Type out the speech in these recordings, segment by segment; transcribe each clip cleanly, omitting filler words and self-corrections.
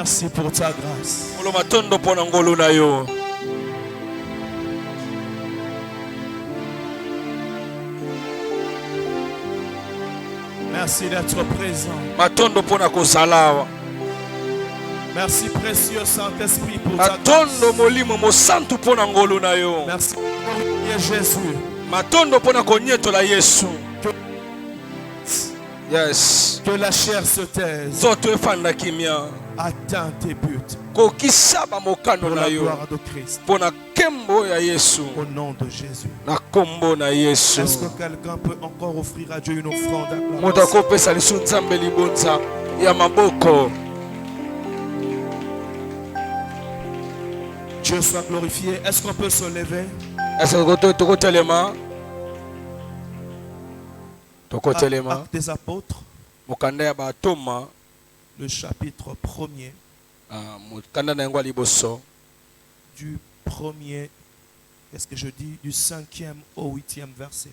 Merci pour ta grâce. Merci d'être présent. Merci précieux Saint-Esprit pour ta grâce. Merci pour Jésus. Yes. Que la chair se taise. Atteins tes buts. Pour la gloire de Christ. Au nom de Jésus. Est-ce que quelqu'un peut encore offrir à Dieu une offrande d'acclamation? Dieu soit glorifié. Est-ce qu'on peut se lever? Actes des apôtres, le chapitre 1er, du 1er, qu'est-ce que je dis, du 5e au 8e verset.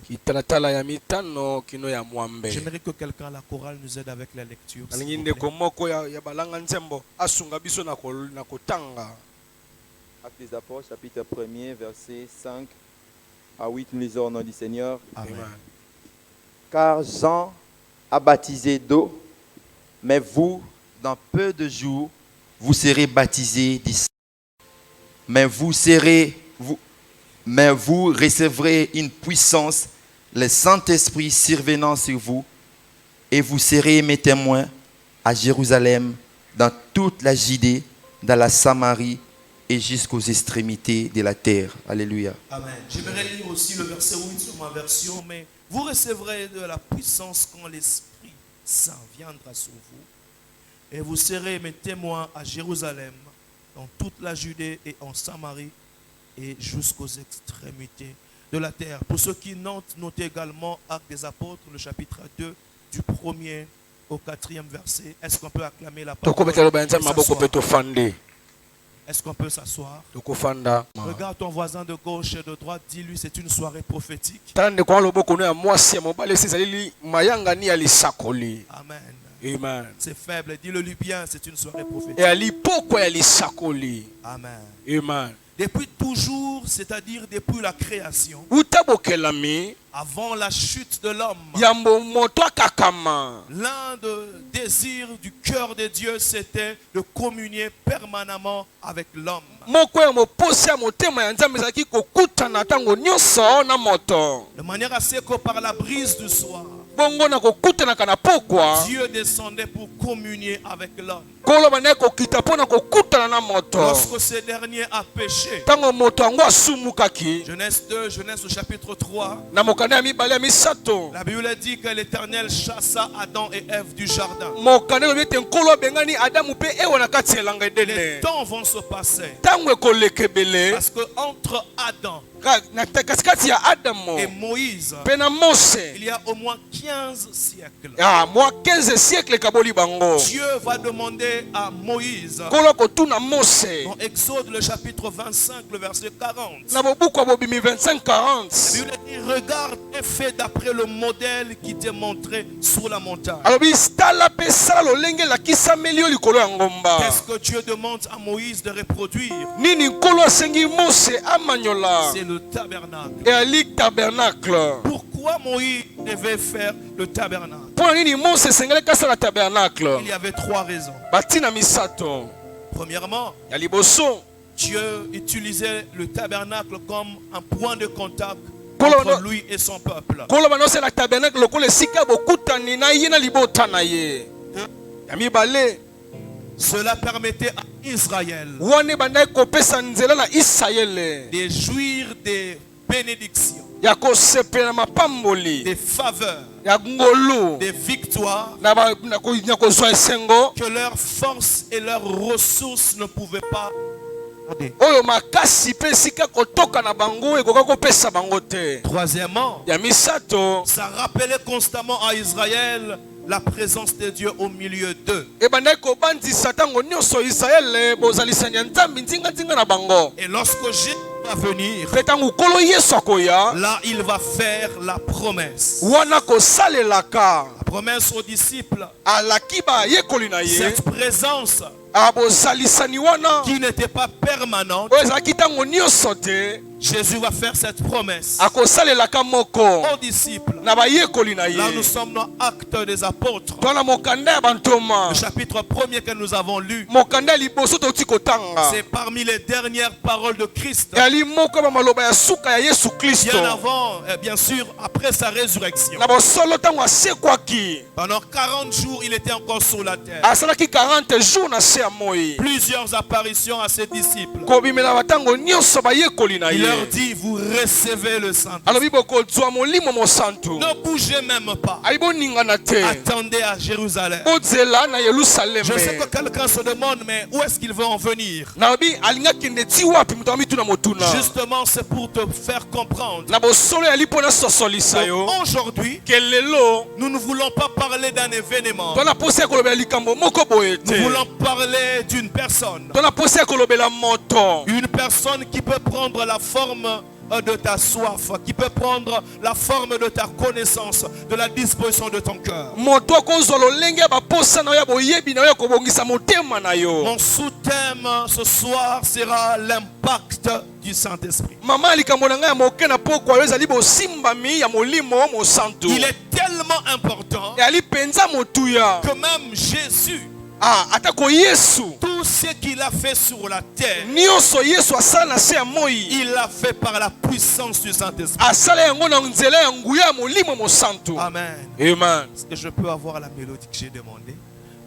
J'aimerais que quelqu'un à la chorale nous aide avec la lecture. Actes des apôtres, chapitre 1er, verset 5 à 8, nous lisons au nom du Seigneur. Amen. Car Jean a baptisé d'eau, mais vous, dans peu de jours, vous serez baptisés du Saint. Mais vous recevrez une puissance, le Saint-Esprit survenant sur vous, et vous serez mes témoins à Jérusalem, dans toute la Judée, dans la Samarie et jusqu'aux extrémités de la terre. Alléluia. Amen. J'aimerais lire aussi le verset 8 sur ma version, mais vous recevrez de la puissance quand l'Esprit Saint viendra sur vous, et vous serez mes témoins à Jérusalem, dans toute la Judée et en Samarie, et jusqu'aux extrémités de la terre. Pour ceux qui notent, notez également Actes des apôtres, le chapitre 2, du 1er au 4e verset. Est-ce qu'on peut acclamer la parole? Est-ce qu'on peut s'asseoir? Regarde ton voisin de gauche et de droite, dis-lui c'est une soirée prophétique. Amen. Amen. C'est faible, dis-le lui bien, c'est une soirée prophétique. Amen. Amen. Depuis toujours, c'est-à-dire depuis la création, avant la chute de l'homme, l'un des désirs du cœur de Dieu, c'était de communier permanemment avec l'homme. De manière à ce que par la brise du soir, Dieu descendait pour communier avec l'homme. Lorsque ce dernier a péché, Genèse 2, Genèse au chapitre 3, la Bible dit que l'Éternel chassa Adam et Ève du jardin. Les temps vont se passer. Parce que entre Adam et Moïse, il y a au moins 15 siècles. Dieu va demander à Moïse, dans Exode le chapitre 25, le verset 40, la Bible dit, regarde et fais d'après le modèle qui t'est montré sur la montagne. Qu'est-ce que Dieu demande à Moïse de reproduire? C'est le tabernacle. Pourquoi Moïse devait faire le tabernacle? Il y avait trois raisons. Premièrement, Dieu utilisait le tabernacle comme un point de contact entre lui et son peuple. Cela permettait à Israël de jouir des bénédictions, des faveurs, des victoires que leurs forces et leurs ressources ne pouvaient pas donner. Troisièmement, ça rappelait constamment à Israël la présence de Dieu au milieu d'eux. Et lorsque Jésus va venir, là il va faire la promesse. La promesse aux disciples. Cette présence qui n'était pas permanente, Jésus va faire cette promesse aux disciples. Là, nous sommes dans Actes des Apôtres, le chapitre 1er que nous avons lu. C'est parmi les dernières paroles de Christ. Bien avant, bien sûr, après sa résurrection. Pendant 40 jours, il était encore sur la terre. Plusieurs apparitions à ses disciples. Il leur dit, vous recevez le Saint-Esprit. Ne bougez même pas. Attendez à Jérusalem. Je sais que quelqu'un se demande, mais où est-ce qu'il veut en venir? Justement, c'est pour te faire comprendre. Aujourd'hui, nous ne voulons pas parler d'un événement. Nous voulons parler d'une personne. Une personne qui peut prendre la forme de ta soif, qui peut prendre la forme de ta connaissance, de la disposition de ton cœur. Mon sous-thème ce soir sera l'impact du Saint-Esprit. Il est tellement important que même Jésus, tout ce qu'il a fait sur la terre, il l'a fait par la puissance du Saint-Esprit. Amen. Est-ce que je peux avoir la mélodie que j'ai demandée?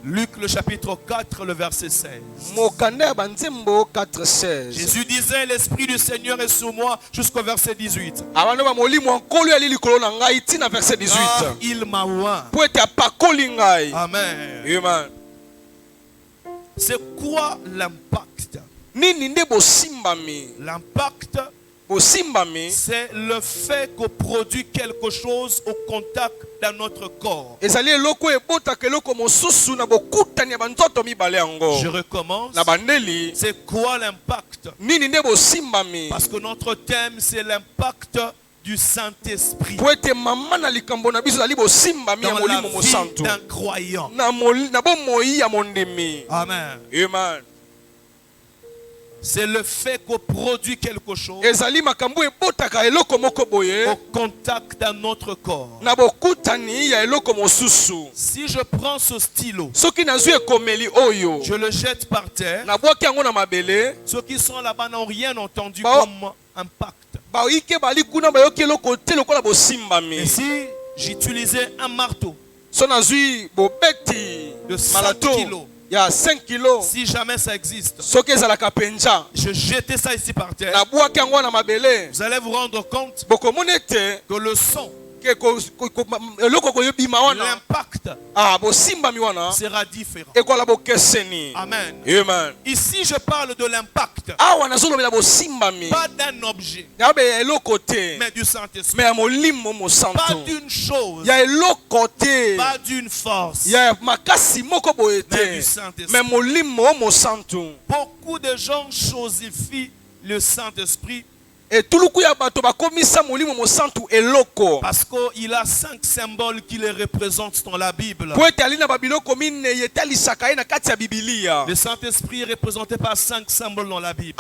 Luc le chapitre 4, le verset 16. Jésus disait, l'Esprit du Seigneur est sur moi, jusqu'au verset 18. Car il m'a oint. Amen. C'est quoi l'impact? L'impact, c'est le fait qu'on produit quelque chose au contact de notre corps. Je recommence. C'est quoi l'impact? Parce que notre thème, c'est l'impact du Saint-Esprit dans la vie d'un croyant. Amen. C'est le fait qu'on produit quelque chose au contact d'un autre corps. Si je prends ce stylo, je le jette par terre, ceux qui sont là-bas n'ont rien entendu comme impact. Et si j'utilisais un marteau de 5 kilos, il y a 5 kilos. Si jamais ça existe, je jetais ça ici par terre. Vous allez vous rendre compte que le son, l'impact sera différent. Amen. Ici je parle de l'impact, pas d'un objet, mais du Saint-Esprit. Pas d'une chose, pas d'une force, mais du Saint-Esprit. Beaucoup de gens chosifient le Saint-Esprit parce qu'il a 5 symboles qui les représentent dans la Bible. Le Saint-Esprit est représenté par 5 symboles dans la Bible.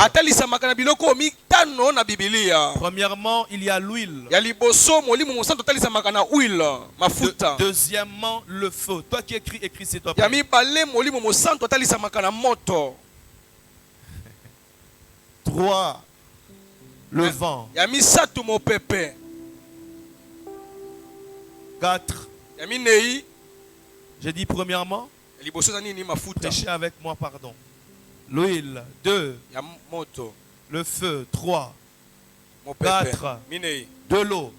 Premièrement, il y a l'huile. Deuxièmement, le feu. Toi qui écris s'il te plaît. 3. Le vent. 4. J'ai dit premièrement. Prêchez avec moi, pardon. L'huile. 2. Le feu. 3. 4. De l'eau.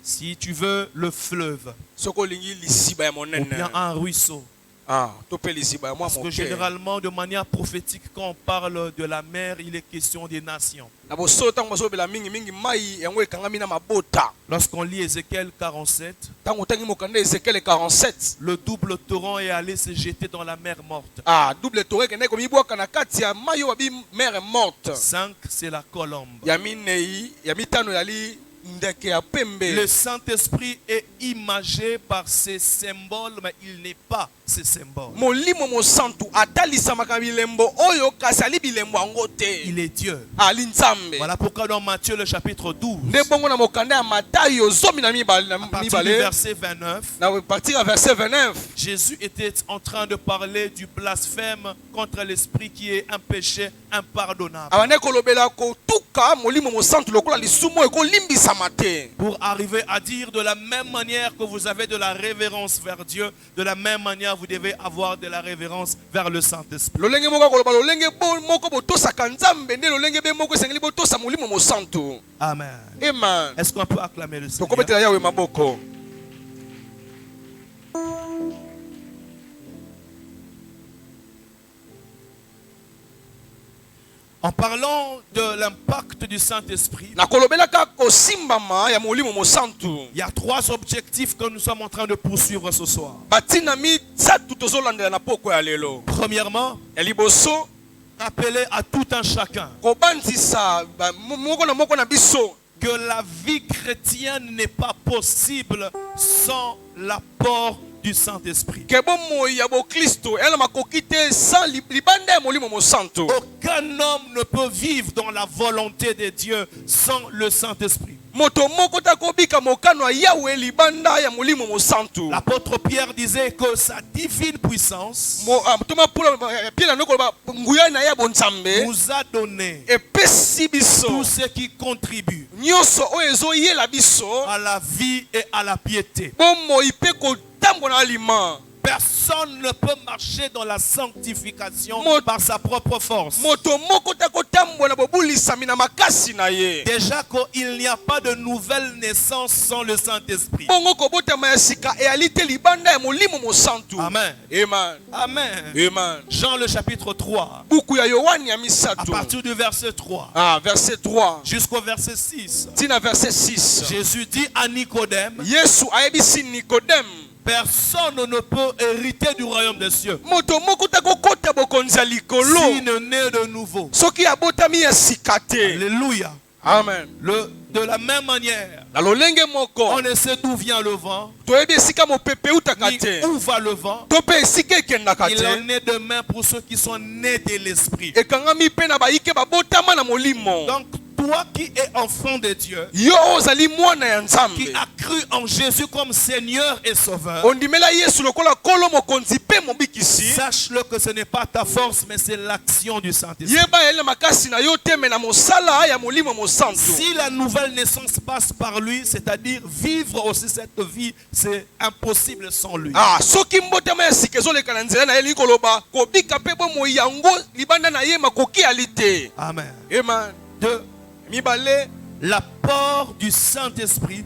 Si tu veux, le fleuve. Ou bien un ruisseau. Parce que généralement, de manière prophétique, quand on parle de la mer, il est question des nations. Lorsqu'on lit Ézéchiel 47, le double torrent est allé se jeter dans la mer morte. 5, c'est la colombe. ndeke ya pembe. Le Saint-Esprit est imagé par ces symboles, mais il n'est pas ces symboles. Molimo mosantu atalisamaka bilembo oyo kasi ali bilembo yango te. Il est Dieu. Ali nzambe. Voilà pourquoi dans Matthieu le chapitre 12, Nde bongo na mokanda ya Matayo zomi na mibale à partir du verset 29, na partir à verset 29. Jésus était en train de parler du blasphème contre l'esprit qui est un péché impardonnable. Abane kolobela ko tuka molimo mosantu lokola lisumu ekolimbisama te. Pour arriver à dire de la même manière que vous avez de la révérence vers Dieu, de la même manière vous devez avoir de la révérence vers le Saint-Esprit. Lolenge moko koloba lolenge moko botosaka nzambe nde lolenge be moko esengeli botosa molimo mosantu. Amen. Amen. Est-ce qu'on peut acclamer le Seigneur? Tokobetela yawe maboko. En parlant de l'impact du Saint-Esprit, Na kolobela ka kosimbama ya molimo mosantu. il y a 3 objectifs que nous sommes en train de poursuivre ce soir. Batina mi tsatu tozolandela na poko ya lelo. Premièrement, Ya liboso rappeler à tout un chacun kobandisa moko na biso que la vie chrétienne n'est pas possible sans l'apport du Saint-Esprit. ke bomoi ya bokristo ela makoki te sans libanda ya molimo mosantu. Aucun homme ne peut vivre dans la volonté de Dieu sans le Saint-Esprit. Moto moko takobika mokano ya Yawe libanda ya molimo mosantu. L'apôtre Pierre disait que sa divine puissance Toma pula pila noko ba nguya na ya bonzambe nous a donné epesi biso tout ce qui contribue nyonso oyo ezoyela biso à la vie et à la piété. bomoi mpe kotambola na aliment. Personne ne peut marcher dans la sanctification Mo- par sa propre force. Moto moko takotambola bobulisami na makasi na ye. Déjà qu'il n'y a pas de nouvelle naissance sans le Saint-Esprit. Bongo kobotama ya sika eyali te libanda ya molimo mosantu. Amen. Amen. Amen. Amen. Jean le chapitre 3, Buku ya Yohani ya à misato. partir du verset 3 Verset 3 jusqu'au verset 6, tina verset 6. Jésus dit à Nicodème, Yesu ayebisi Nikodem. personne ne peut hériter du royaume des cieux Moto moko takokota bokonzi ya likolo s'il ne naît de nouveau. soki abotami ya sika te. Alléluia. Amen. De la même manière, Na lolenge moko on ne sait d'où vient le vent, toyebi esika mopepe eutaka ni te. où va le vent. To mpe esika ekendaka Il te. en est de même pour ceux qui sont nés de l'esprit. Ekangami mpe na bayike babotama na molimo. Donc, toi qui es enfant de Dieu, Yo ozali mwana ya qui nzambe. a cru en Jésus comme Seigneur et Sauveur, Ondimela Yesu lokola kolo mokonzi mpe mobikisi. sache-le que ce n'est pas ta force, mais c'est l'action du Saint-Esprit. Yeba ele makasi na yo te me na mosala ya molimo mosantu. Si la nouvelle naissance passe par lui, c'est-à-dire vivre aussi cette vie, c'est impossible sans lui. Soki mbotama ya sika ezoleka na nzela na ye likoloba kobika mpe bomoi yango libanda na ye makoki ali te. Amen. Amen. 2. Mibale L'apport du Saint-Esprit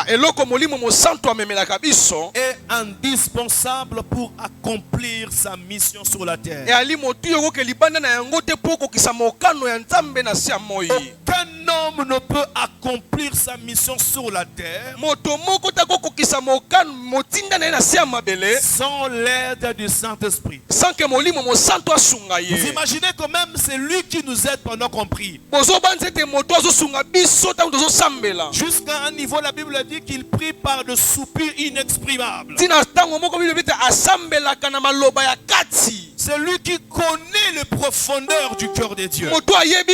eloko molimo mosantu amemelaka biso est indispensable pour accomplir sa mission sur la terre. eyali motu yokoke libanda na yango te mpo okokisa mokano ya nzambe na se ya moi. Aucun homme ne peut accomplir sa mission sur la terre Moto moko takokokisa mokano motinda na ye na se ya mabele sans l'aide du Saint-Esprit. sans que molimo mosantu asunga Vous ye. imaginez que même c'est lui qui nous aide pendant qu'on prie. Bozobanza ete moto azosunga biso ntango tozosambela. Jusqu'à un niveau, la Bible dit qu'il prie par de soupirs inexprimables. Ntina ntango moko bible ete asambelaka na maloba ya kati. C'est lui qui connaît les profondeurs du cœur de Dieu. Moto ayebi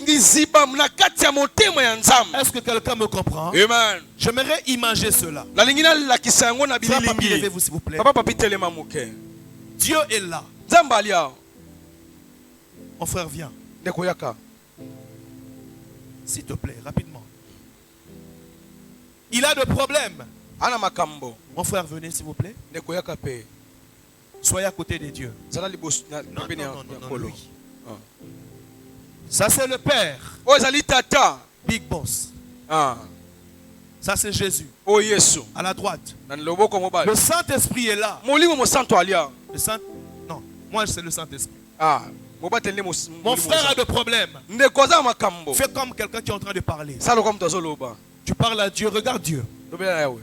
liziba na kati ya motema ya nzambe. Est-ce que quelqu'un me comprend? Amen. J'aimerais imager cela. Nalingi nalakisa yango na Frère Papi, bililingi. levez-vous s'il vous plaît. Papa papi telema moke. Dieu est là. Nzambe ali awa. Mon frère, viens. Ndeko yaka. S'il te plaît, rapidement. Il a des problèmes. Ana makambo. Mon frère, venez s'il vous plaît. Ndeko yaka pe. Soyez à côté de Dieu. Zala libos na Non, pene non, ya non, non, kolo. lui. Ça, c'est le Père, O ezali tata. Big Boss. Ah. Ça, c'est Jésus, O Yesu. à la droite. Na loboko mobali. Le Saint-Esprit est là. Molimo mosantu ali awa. Le Saint... Non, moi, c'est le Saint-Esprit. Mobatele Mon frère a des problèmes. Ndeko za makambo. Fais comme quelqu'un qui est en train de parler. Salo comme tozoloba. Tu parles à Dieu, regarde Dieu. Lobela yawe.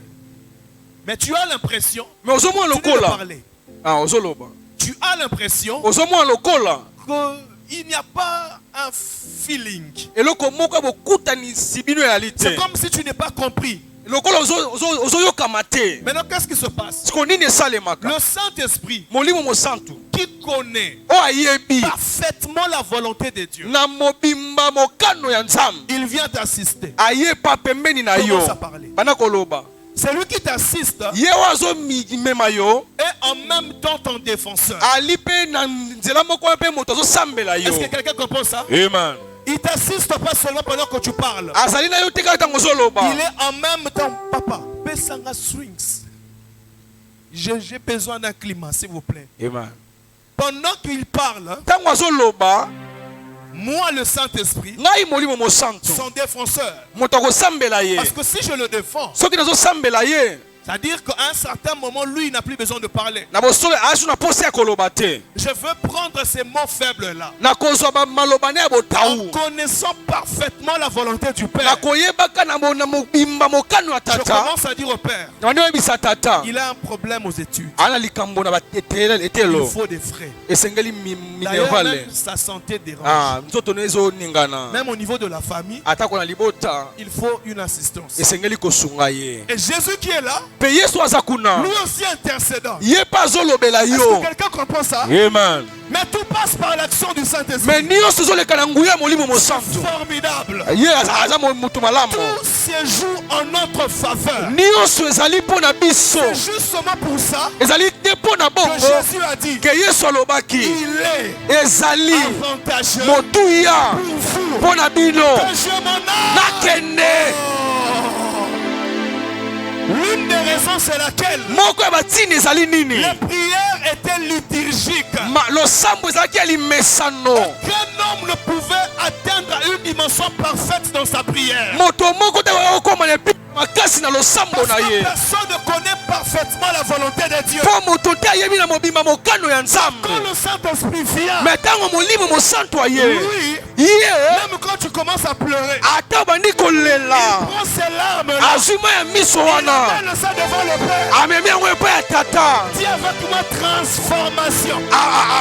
Mais tu as l'impression, Mais ozomwa tu veux lokola. parler. Ozoloba. Tu as l'impression Ozomwa lokola. que il n'y a pas un feeling. eloko moko bokutanisi bino ezali te. C'est comme si tu n'es pas compris. lokola ozoyokama te. Maintenant, qu'est-ce qui se passe? siko nini esalemaka? Le Saint-Esprit molimo mosantu qui connaît oyo ayebi parfaitement la volonté de Dieu, na mobimba mokano ya nzambe il vient t'assister. ayepa pembeni na yo Commence à parler. bana koloba C'est lui qui t'assiste ye oyo azomema yo et en même temps ton défenseur. ali mpe na nzela moko mpe moto azosambela yo. Est-ce que quelqu'un comprend ça? Amen. Il t'assiste pas seulement pendant que tu parles. azali na yo te kaka ntango ozoloba. Il est en même temps, papa, Pesanga Swings. J'ai besoin d'un climat, s'il vous plaît. Amen. Pendant qu'il parle, ntango azoloba moi, le Saint-Esprit, ngai molimo mosantu son défenseur. moto akosambela ye. Parce que si je le défends, soki nazosambela ye c'est-à-dire qu'à un certain moment, lui, il n'a plus besoin de parler. na bosolo asu na posa ya koloba te. Je veux prendre ces mots faibles-là. nakozwa bamaloba ne ya En botawu connaissant parfaitement la volonté du Père, nakoyebaka na mobimba mokano ya je tata commence à dire au Père, nani oyebisa tata il a un problème aux études. ana likambo na Il etelo faut des frais. esengeli D'ailleurs, minerale. même sa santé dérange. nzoto no ezoningana Même au niveau de la famille, atako na libota il faut une assistance. esengeli kosunga ye. Et Jésus qui est là, mpe yesu aza kuna lui aussi intercédant. ye mpe azolobela Est-ce que yo. quelqu'un comprend ça? Amen. Mais tout passe par l'action du me Saint-Esprit. nyonso ezoleka na nguya ya molimo mosantu. Formidable. ye aza motu malamu. Tout se joue en notre faveur. nyonso ezali mpo na biso. C'est justement pour ça ezali te mpo na que bongo Jésus a dit, ke yesu alobaki il est ezali avantageux motuya pour vous mpo na bino que je m'en aille. nakende. L'une des raisons, c'est laquelle moko ya batini ezali nini? les prières étaient liturgiques. losambo ezalaki ya limesano. Aucun homme ne pouvait atteindre une dimension parfaite dans sa prière. moto moko te okoma na epi makasi na losambo Parce na que ye. personne ne connaît parfaitement la volonté de Dieu. mpo moto te ayebi na mobimba mokano ya Quand nzambe. le Saint-Esprit vient, me ntango molimo mosantu aye lui, ye même quand tu commences à pleurer, ata bandi il kolela prend ses larmes-là, azwi ma ya miso il wana amène ça devant le Père. amemi yango epai ya tata Dis avec moi transformation.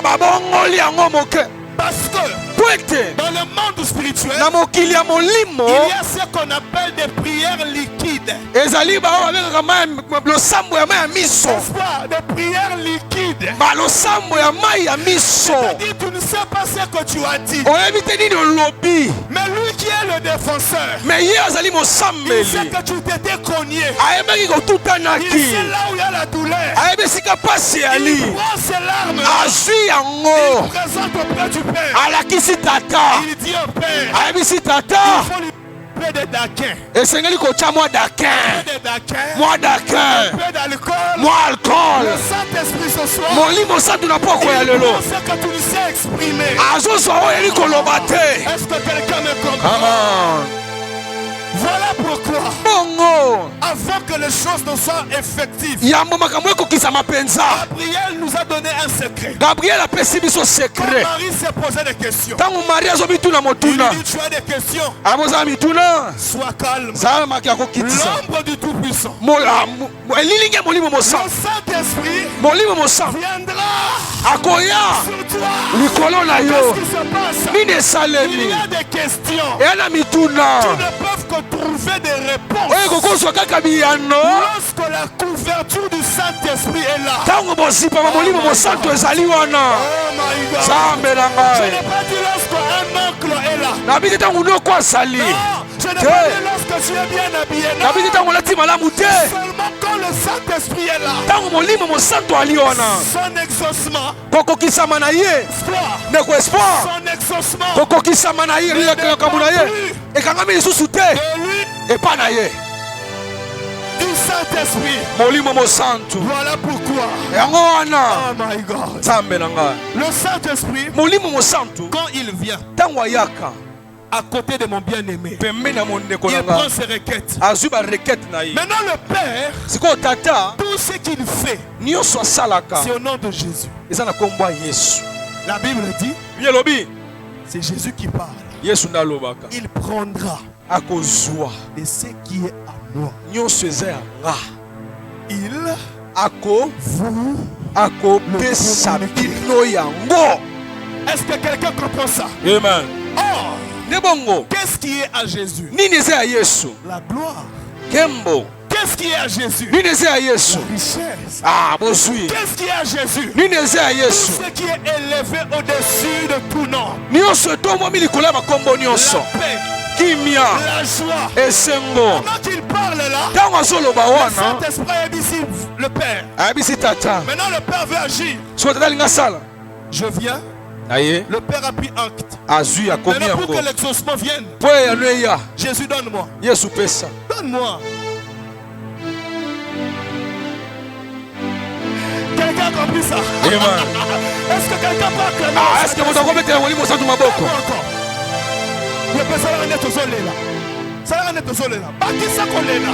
babongoli yango moke Parce que po ete dans le monde spirituel, na mokili ya molimo il y a ce qu'on appelle des prières liquides. ezali bao babengaka losambo ya mai ya miso. N'est-ce pas? Des prières liquides. losambo ya mai ya miso. C'est-à-dire, tu ne sais pas ce que tu as dit. oyebi te nini olobi Mais lui qui est le défenseur, me ye azali il sait mosambeli que tu t'étais cogné. ayebaki Il kotutanaki sait là où il y a la douleur. ayebi esika pasi Il yali prend ses larmes. azwi Il yango présente auprès du Père. alakisi tata Il dit au Père, ayebisi il tata faut lui peu de daquin. esengeli kotya mwa dakin Peu de daquin. mwa dakin Peu d'alcool. mwa Le alcool Saint-Esprit ce soir. molimo santu na poko ya Il lelo pense que tu ne sais exprimer. azozwa oyo eli koloba te. Est-ce que quelqu'un me comprend? Voilà pourquoi, bongo avant que les choses ne soient effectives, yambo makambo ekokisama mpenza. Gabriel nous a donné un secret. gabriel apesi biso Quand sekret Marie s'est posé des questions, ntango marie azobituna il lui motuna dit, tu as des questions, abozala mituna sois calme. zala maki akokitisa L'ombre du Tout-Puissant, elilingi ya molimo le mosantu Saint-Esprit molimo mosantu viendra akoya sur toi. likolo na Qu'est-ce yo qui se passe? nini Il esalemi y a des questions eya na mituna qui ne peuvent que trouver des réponses oyo ekokozwa kaka biyano lorsque la couverture du Saint-Esprit est là. ntango bozipama molimo mosantu ezali wana. Oh my God. nzambe na Je ngai n'ai pas dit lorsqu'un oncle est là. nabi te ntango noko azali Non, je n'ai Que- pas dit lorsque tu es bien habillé. Non, nabi te ntango olati malamu te seulement quand le Saint-Esprit est là. ntango molimo mosantu ali wana Son exaucement, kokokisama na ye espoir, ndeko espoir son exaucement kokokisama na ye likambo na ye ekangami lisusu te de lui, epa na ye du Saint-Esprit. molimo mosantu Voilà pourquoi, yango wana oh my God, nzambe na ngai le Saint-Esprit, molimo mosantu quand il vient ntango ayaka à côté de mon bien-aimé, pembeni ya mondeko na il prend ngai ses requêtes. azwi barekete na ye Maintenant, le Père, sikoyo tata tout ce qu'il fait, nyonso asalaka c'est au nom de Jésus. eza na kombo ya yesu. La Bible dit, ye elobi c'est Jésus qui parle. yesu nde alobaka Il prendra akozwa de ce qui est à moi. nyonso eza ya nga Il ako vous akopesa bino yango. Est-ce que quelqu'un comprend ça? Amen. Or, Nebongo. qu'est-ce qui est à Jésus? Nini eza ya Yesu. La gloire. Kembo. Qu'est-ce qui est à Jésus? Nini eza ya Yesu. La richesse. Ah, bosui. Qu'est-ce qui est à Jésus? Nini eza ya Yesu. Ce qui est élevé au-dessus de tout nom. Nyonso etomwami likolo ya makombo nyonso. La paix, Kimia. la joie. Esengo. Quand il parle là, Ntango azoloba le wana. Saint-Esprit est ici, le Père. Ayebisi tata. Maintenant, le Père veut agir. So tata alingi asala. Je viens, Aye. le Père a pris acte. Azwi akomi Maintenant, pour yango. que l'exaucement vienne, Po eyano eya. Jésus, donne-moi. Yesu pesa. Donne-moi. Quelqu'un a compris ça? Amen. Est-ce que quelqu'un peut acclamer? Ah, est-ce que moto akometela molimo santu maboko? Encore. Le péché est aux là. Ça est aux là. Bâtissez là.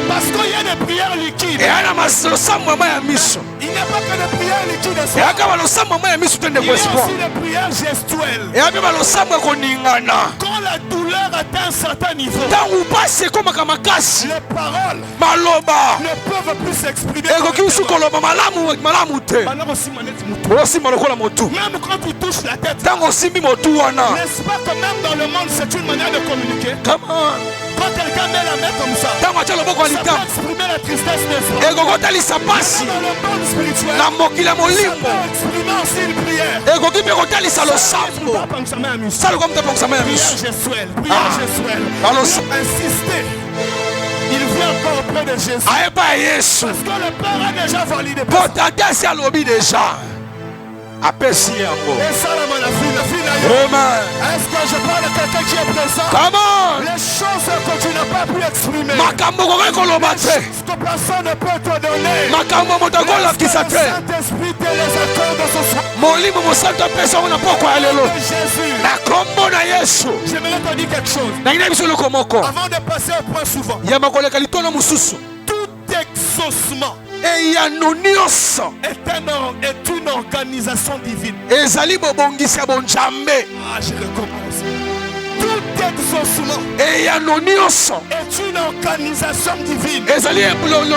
Parce qu'il y a des prières liquides. Eya na losambo ya miso. Il n'y a pas que des prières liquides. Eya kaka losambo ya miso te Il y a ndeko espoir. aussi des prières gestuelles. Eya mpe losambo ya koningana. Quand la douleur atteint un certain niveau, Ntango pasi ekomaka makasi. les paroles Maloba. ne peuvent plus s'exprimer. Ekoki biso koloba malamu te. Maintenant aussi, manette moto. Osimba lokola motu. Même quand tu touches la tête, Ntango osimbi motu wana. n'est-ce pas que même dans le monde, c'est une manière de communiquer? Kama. Quand quelqu'un met la main comme ça, Ntango atia loboko ya ça peut likambo. exprimer la tristesse des fois. Ekokotalisa pasi. Dans le monde spirituel, Na mokili ya ça molimo. peut exprimer aussi une prière. Ekoki mpe kotalisa losambo. sala kwa mtapokisama ya Prière miso. gestuelle, prière gestuelle. Alors, Insister. Il vient encore auprès de Jésus. ayeba yesu Parce que le Père a déjà validé. po tata asi alobi deja apesi yango. Et ça, la fille d'ailleurs. Amen. Est-ce que je parle à quelqu'un qui est présent? Come on. Les choses que tu n'as pas pu exprimer, Makambo kokoki koloba te. ce que personne ne peut te donner, Makambo moto le akolakisa te. Saint-Esprit te les accorde ce soir. Molimo mosantu apesa yango na poko ya lelo. De Jésus, Na kombo na yesu j'aimerais te dire quelque chose. nangina biso eloko moko Avant de passer au point suivant, yamba koleka litono mosusu tout exaucement eyano nyonso est une organisation divine. ezali bobongisi ya bonzambe. Ah, je recommence. Tout exaucement eyano nyonso est une organisation divine. ezali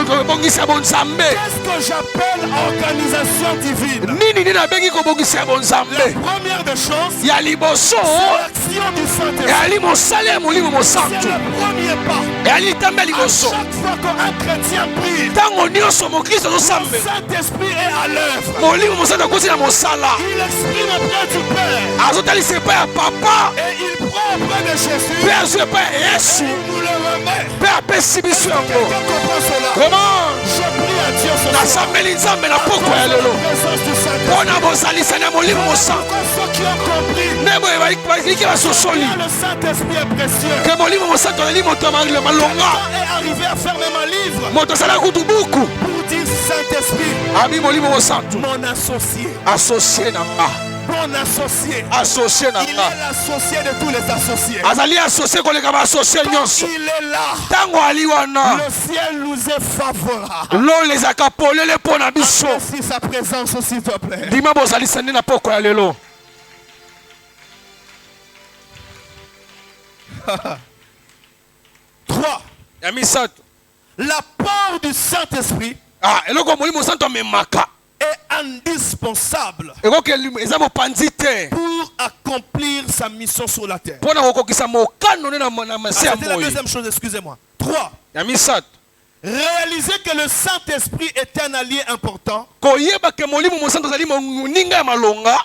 bobongisi ya bonzambe. Qu'est-ce que j'appelle organisation divine? nini nini abengi kobongisa ya La bonzambe première des choses, ya liboso c'est l'action du Saint-Esprit. eyali mosala ya molimo C'est mosantu le premier pas. eyali litambe ya À liboso. chaque fois qu'un chrétien prie, ntango nyonso mokristo le azosambe Saint-Esprit est à l'œuvre. molimo mosantu akosi na mosala Il exprime auprès du Père azotalisa epai ya papa et il prend auprès de Jésus mpe azwi epai ya et yesu il nous le remet. mpe apesi biso yango. Quelqu'un comprend cela? vraiment Je prie à Dieu ce soir. nasambeli nzambe na poko ya lelo Présence du Saint-Esprit. mpo na bozalisani ya molimo mosantu Pourquoi ceux qui ont compris nde boye baliki basosoli que le Saint-Esprit est précieux. ke molimo mosantu azali moto ya malonga Quelqu'un est arrivé à faire même un livre moto asalaka kutu buku pour dire Saint-Esprit, abi molimo mosantu mon associé, asocie na nga mon associé. asocie na Il est nga l'associé de tous les associés. azali asocie koleka baasocie nyonso Il est là. ntango ali wana Le ciel nous est favorable. lolo ezalaka polele mpo na biso. Apprécie sa présence, s'il te plaît. ndima bozalisani na poko ya lelo 3. ya misato. L'apport du Saint-Esprit eloko molimo santu amemaka est indispensable ekoki eza mopanzi te pour accomplir sa mission sur la terre. mpo na kokokisa mokano nde na mase ya C'était la moi. deuxième chose, excusez-moi. 3. ya misato Réaliser que le Saint-Esprit est un allié important koyeba ke molimo mosantu azali moninga ya malonga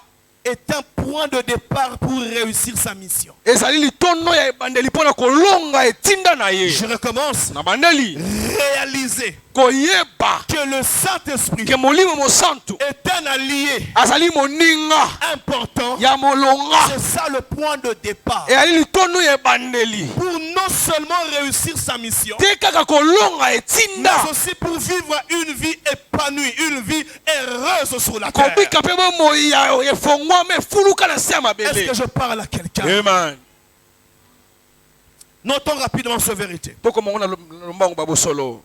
est un point de départ pour réussir sa mission. ezali litono ya ebandeli mpo na kolonga etinda na ye. Je recommence. na bandeli Réaliser koyeba que le Saint-Esprit ke molimo mosantu est un allié azali moninga important. ya molonga C'est ça le point de départ. ezali litono ya ebandeli Pour non seulement réussir sa mission, te kaka kolonga mais etinda aussi pour vivre une vie épanouie, une vie heureuse sur la terre. kobika mpe bomoi ya efongwama efuluka na se ya Est-ce mabele. que je parle à quelqu'un? Amen. Notons rapidement cette vérité. tokomongo na lombango babosolo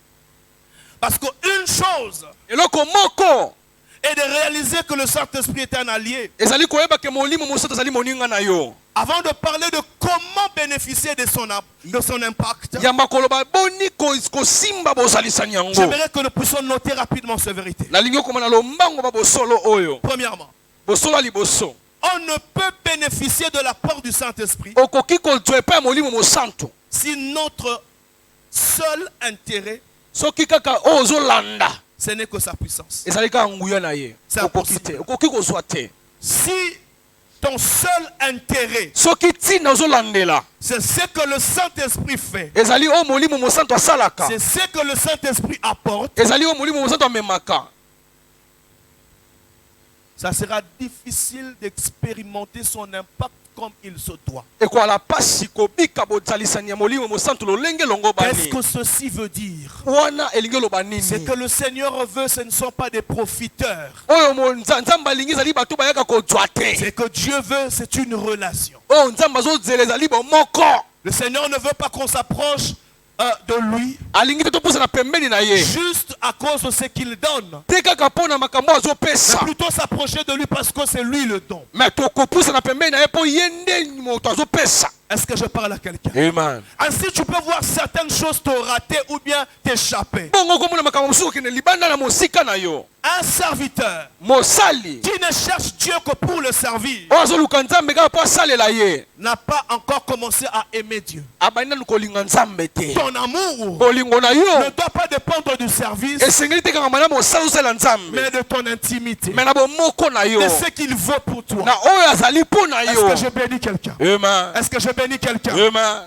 Parce qu'une chose eloko moko est de réaliser que le Saint-Esprit est un allié. ezali koyeba ke molimo mosantu azali moninga na yo. Avant de parler de comment bénéficier de son impact, yamba koloba boni kosimba bozalisani yango. j'aimerais que nous puissions noter rapidement cette vérité. nalingi okoma na lombango babosolo oyo Premièrement, bosolo ya liboso. on ne peut bénéficier de l'apport du Saint-Esprit okoki kozwa epai ya molimo mosantu si notre seul intérêt, soki kaka oyo ozolanda ce n'est que sa puissance. ezali kaka nguya na ye. C'est Okoki te, impossible. okoki kozwa te. Si ton seul intérêt, soki ntina ozolandela c'est ce que le Saint-Esprit fait, ezali oyo molimo mosantu asalaka, c'est ce que le Saint-Esprit apporte, ezali oyo molimo mosantu amemaka, ça sera difficile d'expérimenter son impact comme il se doit. ekwala pasi kobika bozalisani ya molimo mosantu lolenge longo Qu'est-ce bani. que ceci veut dire? Wana elingi oloba C'est nini? que le Seigneur veut, ce ne sont pas des profiteurs. Oyo nzambe alingi ezali bato bayaka kozwa te. C'est que Dieu veut, c'est une relation. Oyo nzambe azozela ezali bomoko. Le Seigneur ne veut pas qu'on s'approche de lui Alingi te topusana pembeni na ye. juste à cause de ce qu'il donne, Te kaka mpona makambo mais azopesa. plutôt s'approcher de lui parce que c'est lui le don. Mais tokopusana pembeni na ye mpo ye nde moto azopesa. Est-ce que je parle à quelqu'un? Amen. Ainsi, tu peux voir certaines choses te rater ou bien t'échapper. Bongo komona makambo mosusu okende libanda na mosika na yo. Un serviteur Mosali qui ne cherche Dieu que pour le servir oyo azoluka nzambe kaka mpo asalela ye, n'a pas encore commencé à aimer Dieu. abandi nanu kolinga nzambe te. Ton amour Bolingo na ne yo doit pas dépendre du service, esengeli te kaka mana mosala osala nzambe, mais de ton intimité, me na bomoko na yo, de ce qu'il veut pour toi. na oyo azali mpo na Est-ce yo. que je bénis quelqu'un? Amen. Est-ce que je bénis quelqu'un? Amen.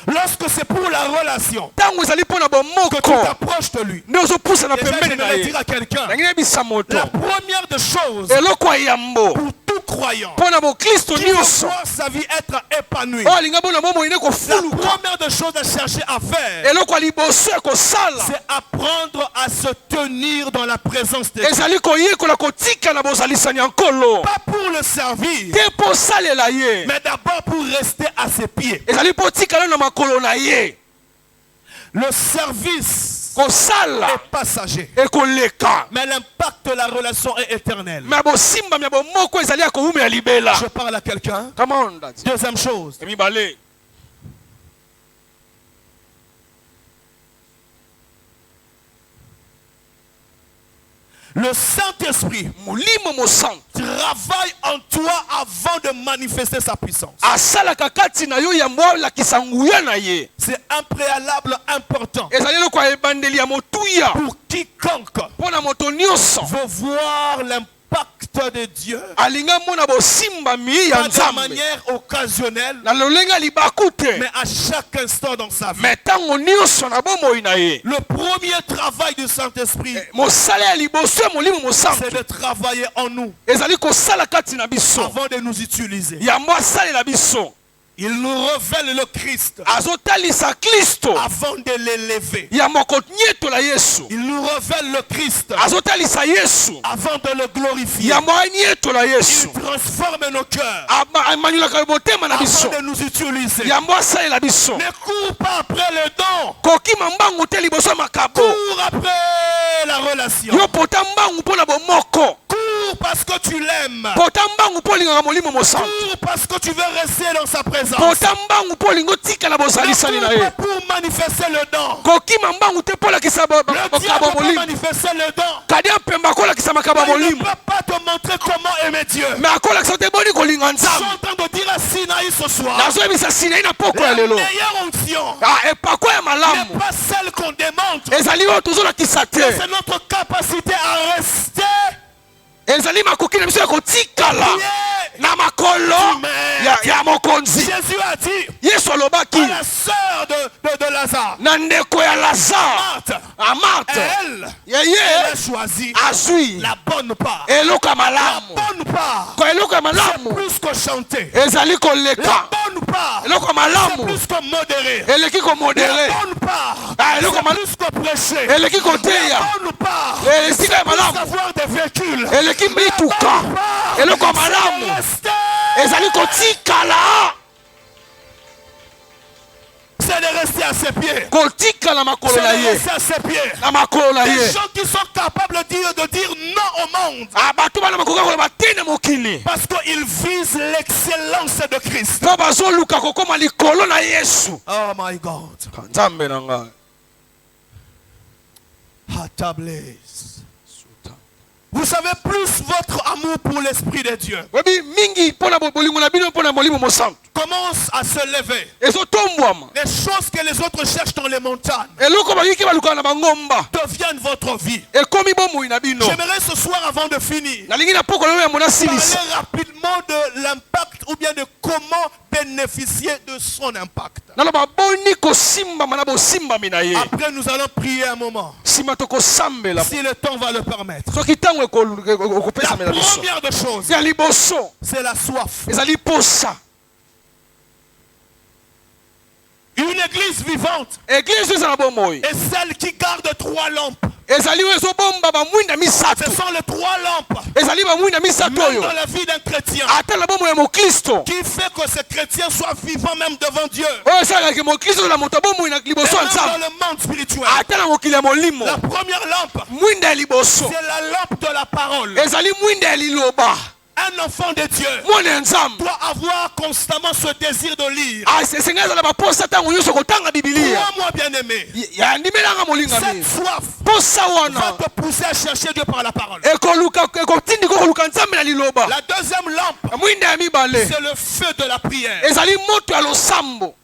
Lorsque c'est pour la relation Ntango ezali mpo na que tu bomoko t'approches de lui, nde ozopusana déjà, je pembeni na vais ye. dire à quelqu'un, Nangi nayebisa moto la première des choses eloko ya yambo pour tout croyant mpo na bokristo qui veut nyonso voir sa vie être épanouie, oyo alinga bona bomoi ne la kofuluka, première des choses à chercher à faire, eloko ya liboso ya kosala c'est apprendre à se tenir dans la présence de Dieu. ezali koyekola kotika na bozalisani ya nkolo, Pas pour le servir, te mpo osalela ye, mais d'abord pour rester à ses pieds. ezali mpo otikala na makolo na ye. Le service Kosala est passager, ekoleka, mais l'impact de la relation est éternel. me bosimba ya bomoko ezali ya kowumela libela. Je parle à quelqu'un. Come on, daddy. Deuxième chose, Emibale le Saint-Esprit molimo mosantu travaille en toi avant de manifester sa puissance. asalaka kati na yo yambo alakisa nguya na ye. C'est un préalable important ezali eloko ya ebandeli ya motuya pour quiconque mpo na moto nyonso veut voir l'impact de Dieu, alinga mona bosimbami ya pas de nzambe manière occasionnelle, na lolenge ya libaku te, mais à chaque instant dans sa vie. me ntango nyonso na bomoi na ye. Le premier travail du Saint-Esprit, mosala ya liboso ya molimo c'est mosantu de travailler en nous ezali kosala kati na biso avant de nous utiliser. yambo asalela biso. Il nous révèle le Christ azotalisa Kristo avant de l'élever. yambo konyetola Yesu. Il nous révèle le Christ azotalisa Yesu avant de le glorifier. yambo anyetola Yesu. Il transforme nos cœurs amanyolaka motema na biso avant de nous utiliser. yambo asalela biso. Ne cours pas après le don, kokima mbangu te liboso ya makabo, cours après la relation. yo pota mbangu mpo na bomoko, Cours parce que tu l'aimes. pota mbangu mpo olingaka molimo mosantu, Cours parce que tu veux rester dans sa présence. pota mbangu mpo olingi otikala bozalisani na Ne cours ye. pas pour manifester le don. kokima mbangu te mpo olakisa Le makabo diable ya peut molimo, manifester le don. kadi apemba kolakisa makabo ya Mais il ne molimo, peut pas te montrer comment aimer Dieu. me akolakisa te boni kolinga Je suis nzambe. en train de dire à Sinaï ce soir, nazoyebisa sinai na poko ya la lelo, meilleure onction epako ya n'est malamu pas celle qu'on démontre, ezali oyo tozolakisa te, mais c'est notre capacité à rester ezali makoki na biso ya kotikala pieds. na makolo ya mokonzi. Jésus a dit Yesu à alobaki la sœur de Lazare, na ndeko ya Lazare, Marthe, Marthe, elle yeye a choisi azwi la bonne part. eloko ya La malamu. bonne part, Ko eloko ya c'est malamu plus que chanter. ezali La koleka, bonne part, eloko ya c'est malamu plus que modérer. eleki komodere, La bonne part, eloko ya c'est plus que prêcher. eleki koteya, La bonne part, esika ya plus malamu d'avoir des véhicules. eleki mituka, eloko ya malamu ezali kotikala, c'est de rester à ses pieds. kotikala makolo C'est na de ye, rester à ses pieds. na makolo na Des ye. gens qui sont capables de dire non au monde bato bana makoka koloba te na mokili parce qu'ils visent l'excellence de Christ. mpo bazoluka kokoma likolo na Yesu. Oh my God. nzambe na ngai. Atablaise. Vous savez, plus votre amour pour l'Esprit de Dieu webi mingi pona bolingo na bino pona molimo mosantu commence à se lever. ezotombwama Les choses que les autres cherchent dans les montagnes eloko bayiki balukaka na bangomba deviennent votre vie. ekomi bomoi na bino J'aimerais ce soir, avant de finir, nalingi na pokolo oyo ya mona parler silisa rapidement de l'impact ou bien de comment bénéficier de son impact. naloba boni kosimbama na bosimbami na ye Après, nous allons prier un moment, nsima tokosambela si le temps va le permettre. soki ntango La ekopesamela biso première des choses, ya liboso c'est la soif. ezali posa Une église vivante eglize eza na bomoi est celle qui garde 3 lampes. ezali oyo ezobomba bamwinda Ce misato sont les 3 lampes, ezali bamwinda misato même oyo dans la vie d'un chrétien, ata na bomoi ya mokristo qui fait que ce chrétien soit vivant même devant Dieu. oyo esalaka ke mokristo na moto abomoi na Et liboso ya même dans nzambe le monde spirituel. ata na mokili ya molimo La première lampe, mwinda ya liboso c'est la lampe de la parole. ezali mwinda ya liloba Un enfant de Dieu mwana ya nzambe doit avoir constamment ce désir de lire. esengi ezala baposa ntango nyonso kotanga bibilia Crois-moi, bien-aimé, yandimelanga molingami cette soif posa va wana te pousser à chercher Dieu par la parole. ekotindika koluka nzambe na liloba La deuxième lampe, mwinda ya mibale c'est le feu de la prière. ezali moto ya losambo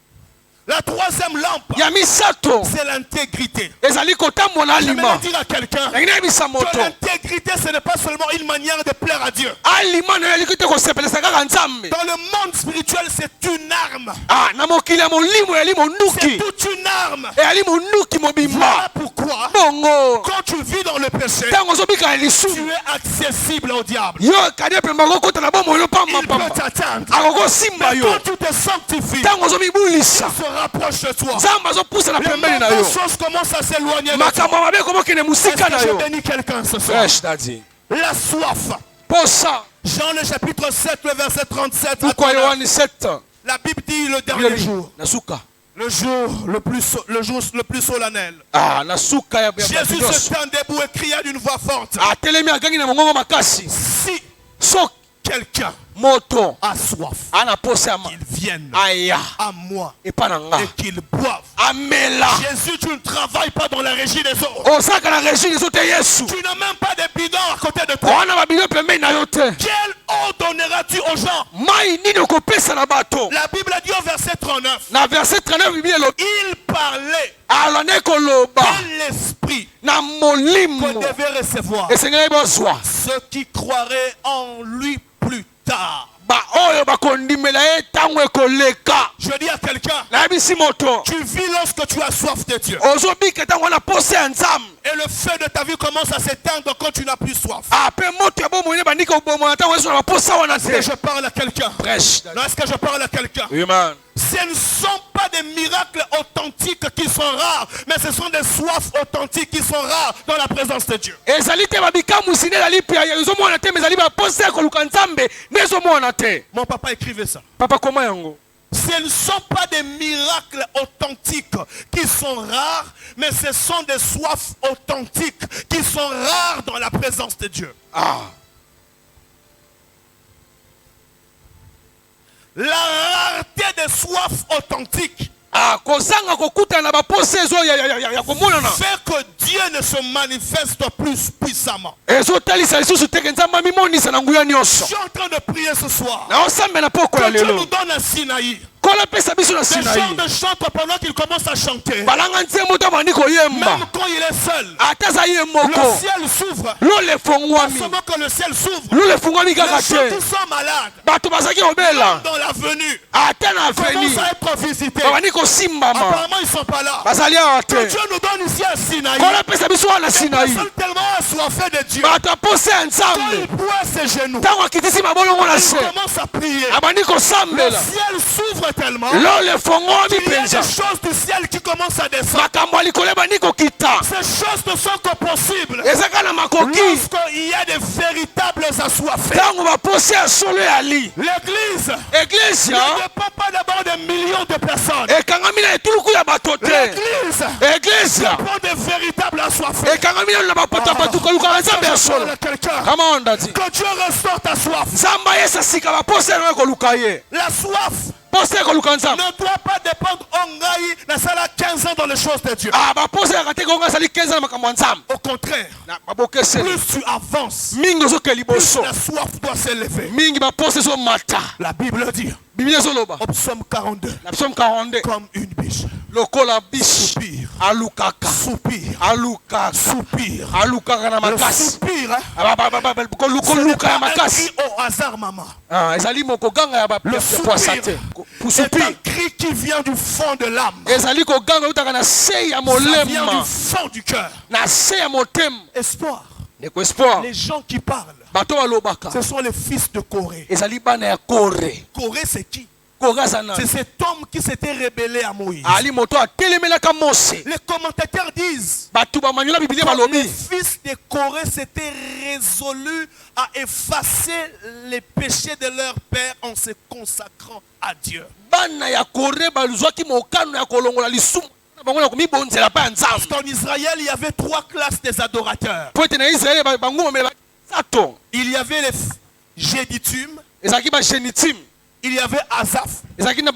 La troisième lampe, ya misato c'est l'intégrité. ezali kotambola na J'aimerais alima dire à quelqu'un nangi nayebisa que moto l'intégrité, ce n'est pas seulement une manière de plaire à Dieu. alima na yo aliki te kosepelisa kaka nzambe Dans le monde spirituel, c'est une arme. na mokili ya molimo eyali C'est monuki toute une arme. eyali monuki mobimba Voilà pourquoi, bongo quand tu vis dans le péché, ntango ozobika na tu lisumu es accessible au diable. yo kadi pemba kokota na bomoi yo Il peut pambapamba t'atteindre. akokosimba Mais yo quand tu te sanctifies, ntango ozomibulisa il se rapproche de toi. nzambe azopusa na Les pembeni na mauvaises yo choses commencent à s'éloigner de makambo toi. ya mabe ekomokende Est-ce mosika que na je yo bénis quelqu'un ce soir? fresh dadi La soif. posa Jean le chapitre 7, le verset 37. luka Attends, yohani 7 la Bible dit le dernier jour. na suka Le jour le plus solennel. na suka ya Jésus nyonso se tint debout et cria d'une voix forte. atelemi agangi na mongongo makasi Si soki quelqu'un moto a soif, ana posa ya qu'il vienne aya à moi epa na nga et qu'il boive. amela Jésus, tu ne travailles pas dans la régie des eaux. ozalaka na régime ezo te yesu Tu n'as même pas de bidon à côté de toi. wana babilo pembeni na yo te Quelle eau donneras-tu aux gens? mai nini okopesa na bato La Bible a dit au verset 39, na verset 39 biblia elobi il parlait alande koloba de l'esprit na molimo qu'on devait recevoir esengeli bozwa ceux qui croiraient en lui plus tard. baoyo bakondimela ye ntango ekoleka Je dis à quelqu'un, nayebisi moto tu vis lorsque tu as soif de Dieu. ozobika ntango wana posa ya nzambe Et le feu de ta vie commence à s'éteindre quand tu n'as plus soif. ape moto ya bomoi ne bandiki kobomona ntango yesu na baposa wana Est-ce que te je parle à quelqu'un? fresh Non, est-ce que je parle à quelqu'un? oui man Ce ne sont pas des miracles authentiques qui sont rares, mais ce sont des soifs authentiques qui sont rares dans la présence de Dieu. ezali te babikamusi nde ezali pia ezomona te me ezali baposa ya koluka nzambe nde ezomona te Mon papa écrivait ça. papa koma yango Ce ne sont pas des miracles authentiques qui sont rares, mais ce sont des soifs authentiques qui sont rares dans la présence de Dieu. La rareté des soifs authentiques kozanga kokutana na baposa ezo ya komonana fait que Dieu ne se manifeste plus puissamment. ezotalisa lisusu teke nzambe amimonisa na nguya Je nyonso suis en train de prier ce soir. naosambe na poko ya Que Dieu nous lelo donne un Sinaï. kola pesa biso na Des gens sinai de chantent pendant qu'ils commencent à chanter. balanga ntie moto abandi koyemba Même quand il est seul, ata aza ye le moko ciel s'ouvre. lolo Pas efongwami seulement que le ciel s'ouvre. lolo efongwami Les kaka gens te qui sont malades, bato bazalaki kobela dans l'avenue, ata na aveni commencent à être visités. babandi kosimbama Apparemment, ils ne sont pas là. bazali awa Que te Dieu nous donne ici un Sinaï. kola pesa biso wana Des sinai personnes tellement assoiffées de Dieu. bato aposa ya Quand nzambe il pointe ses genoux, ntango akitisi mabolongo na il se commence à prier. abandi Le kosambela ciel s'ouvre tellement. lolo efongwami Il y a des mpenza choses du ciel qui commencent à descendre. makambo ya likolo ebandi kokita Ces choses ne sont que possibles ezaka na makoki lorsqu'il y a des véritables assoiffés. ntango baposa ya solo yali L'église eglise ne dépend pas d'abord des millions de personnes. ekangami na etuluku ya bato te L'église eglise dépend des véritables assoiffés. ekangami nano na bapoto bato kolukaka nzambe ya solo Parle à quelqu'un. kama onda ti Que Dieu restaure ta soif. nzambe ayesa sika baposa yango ekoluka ye La soif pose koluka nzambe ne doit pas dépendre Ongaï, na sala 15 ans dans les choses de Dieu. ba pose ya kate konga sali 15 na makambo ya nzambe Au contraire, na babokese plus tu avances, mingi ozoke plus liboso la soif doit s'élever. mingi ba pose zo mata La Bible dit, Bible ezoloba au psaume 42, na psaume 42 comme une biche, lokola biso soupire, alukaka soupire, alukaka soupire. alukaka na Le makasi soupir, hein, koluka ce n'est luka ya pas makasi écrit au hasard, maman. ezali mokoganga ya Le poisa soupir te c'est un pusupi cri qui vient du fond de l'âme. ezali koganga eutaka na se ya Ça vient du molema fond du cœur. na se ya motema Espoir. ndeko espoir Les gens qui parlent, bato balobaka ce sont les fils de Corée. ezali bana ya kore Corée, c'est qui? kore aza nani C'est cet homme qui s'était rébellé à Moïse. ali moto atelemelaka mose Les commentateurs disent bato bamanyola bibilia que les balobi fils de Corée s'étaient résolus à effacer les péchés de leur père en se consacrant à Dieu. bana ya kore bazwaki mokano ya kolongola lisumu na bango na komibonzela pa ya Parce nzambe qu'en Israël, il y avait 3 classes des adorateurs. po ete na israele bangumamela basato Il y avait les Géditum, ezalaki bagenitim il y avait Azaph ezalaki na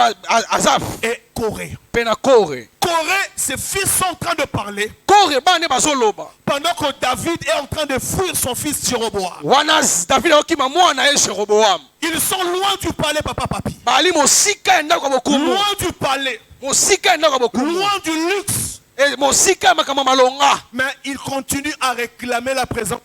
azaf et Corée. mpe na kore Corée, ses fils sont en train de parler kore bana nde bazoloba pendant que David est en train de fuir son fils Jéroboam. wana david akokima mwana ye jeroboam Ils sont loin du palais, papa, papi. bali mosika ya ndako ya bokumu Loin du palais, mosika ya ndako ya bokumu loin du luxe. mosika ya makambo malonga Mais ils continuent à réclamer la présence.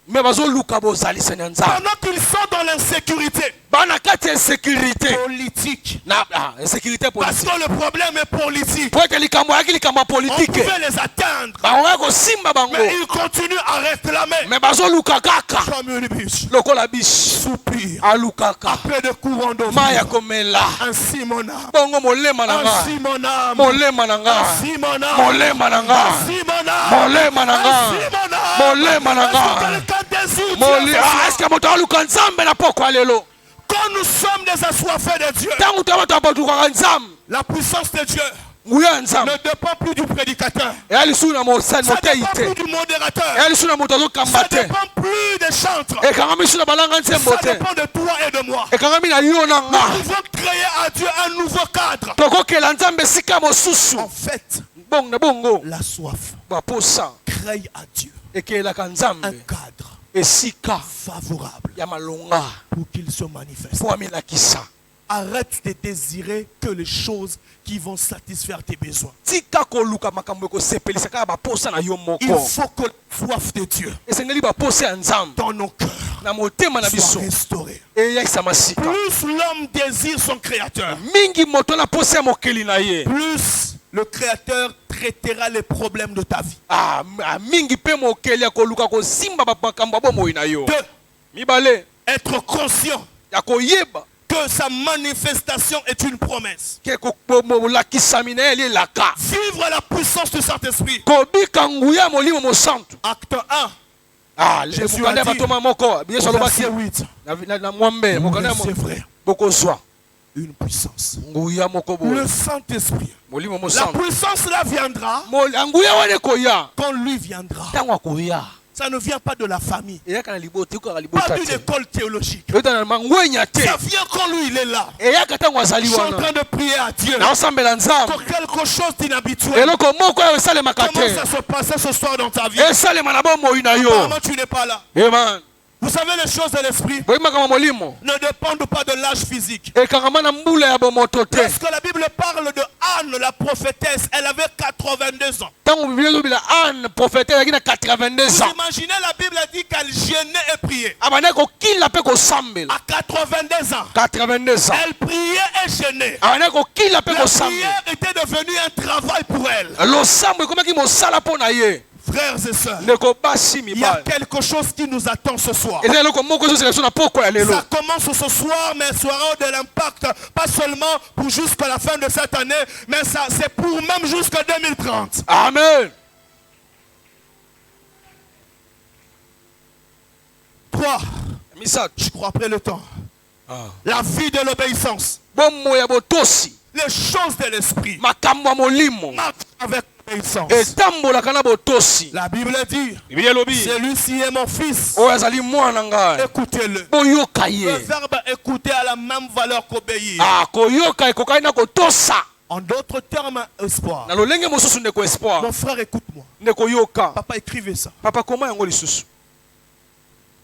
me bazoluka bozalisani ya nzambe Pendant qu'ils sont dans l'insécurité bana kati ya insécurité politique. na insécurité Parce politique que le problème est politique. po ete likambo yaki likambo ya On politike pouvait les atteindre. bakoka kosimba bango Mais ils continuent à réclamer me bazoluka kaka comme une biche. lokola biso Soupir. alukaka Après de courants d'eau. mai ya komela Ainsi mon âme. bongo molema na nga Ainsi mon âme. molema na nga Ainsi mon âme. molema na nga Ainsi mon âme. molema na nga Ainsi mon âme. molema na Est-ce que nga quelqu'un désire Dieu ce soir? eske moto aluka nzambe na poko ya lelo Quand nous sommes des assoiffés de Dieu, ntango to bato batukaka nzambe la puissance de Dieu nguya ya nzambe ne dépend plus du prédicateur. eya lisusu na mosani Ça motei ne dépend te plus du modérateur. eya lisusu na moto azokamba Ça te ne dépend plus des chantres. ekangami lisusu na balanga nzembo Ça te dépend de toi et de moi. ekangami na yo na Nous nga pouvons créer à Dieu un nouveau cadre. tokokela nzambe esika mosusu En fait, bongo na bongo la soif baposa crée à Dieu ekelelaka un nzambe cadre esika favorable ya malonga pour qu'il se manifeste. po amilakisa Arrête de désirer que les choses qui vont satisfaire tes besoins. tika koluka makambo ekosepelisa kaka baposa na yo Il moko faut que la soif de Dieu esengeli baposa ya nzambe dans nos cœurs na motema na soit biso restaurée. eyakisama sika Plus l'homme désire son créateur, mingi moto na posa ya mokeli na ye plus le créateur traitera les problèmes de ta vie. mingi mpe mokeli akoluka kosimba makambo ya bomoi na yo 2. mibale Être conscient ya koyeba que sa manifestation est une promesse. ke bolakisami na ye elielaka Vivre la puissance du Saint-Esprit. kobika nguya ya molimo mosantu Acte 1, Jésus mokanda a ya dit, batoma moko yesu alobaki verset 8. na mwambe Vous mokanda ya recevrez bokozwa une puissance. nguya moko boye Le Saint-Esprit. molimo La mosantu puissance là viendra nguya wana ekoya quand lui viendra. ntango akoya Ça ne vient pas de la famille, eyaka na libota ekokaka pas libota d'une te école théologique. eyota na mangwenya te Ça vient quand lui il est là. eyaka ntango Je azali suis en wana train de prier à Dieu naosambela nzambe pour quelque chose d'inhabituel. eloko moko oyo esalemaka Comment te ça se passait ce soir dans ta vie? esalema na bomoi na yo Apparemment, tu n'es pas là. eman Vous savez, les choses de l'esprit boyimaka ma molimo ne dépendent pas de l'âge physique. ekangama na mbula ya bomoto te Lorsque la Bible parle de Anne, la prophétesse, elle avait 82 ans. ntango biblia ezobila ane profete ezalaki na 82 Vous ans imaginez, la Bible dit qu'elle gênait et priait. abandaki kokila mpe kosambela À 82 ans, 82 ans elle priait et gênait. abandaki kokila mpe La kosambela prière était devenue un travail pour elle. losambo ekomaki mosala mpo na ye Frères et sœurs, ndeko basi il y a mibale quelque chose qui nous attend ce soir. eza eloko moko ezoseka biso na poko ya lelo Ça commence ce soir, mais ça aura de l'impact, pas seulement pour jusqu'à la fin de cette année, mais ça c'est pour même jusqu'à 2030. amen 3. misato Je crois après le temps. La vie de l'obéissance. bomoi ya botosi Les choses de l'esprit makambo ya molimo marchent avec l'obéissance. etambolaka na botosi La Bible dit, biblia elobi celui-ci est mon fils, oyo azali mwana ngai écoutez-le. boyoka Le ye verbe écouter a la même valeur qu'obéir. koyoka ekokani na kotosa. En d'autres termes, espoir. Na lolenge mosusu ndeko espoir. Mon frère, écoute-moi. Ndeko yoka. Papa, écrivez ça. Papa comment yango lisusu?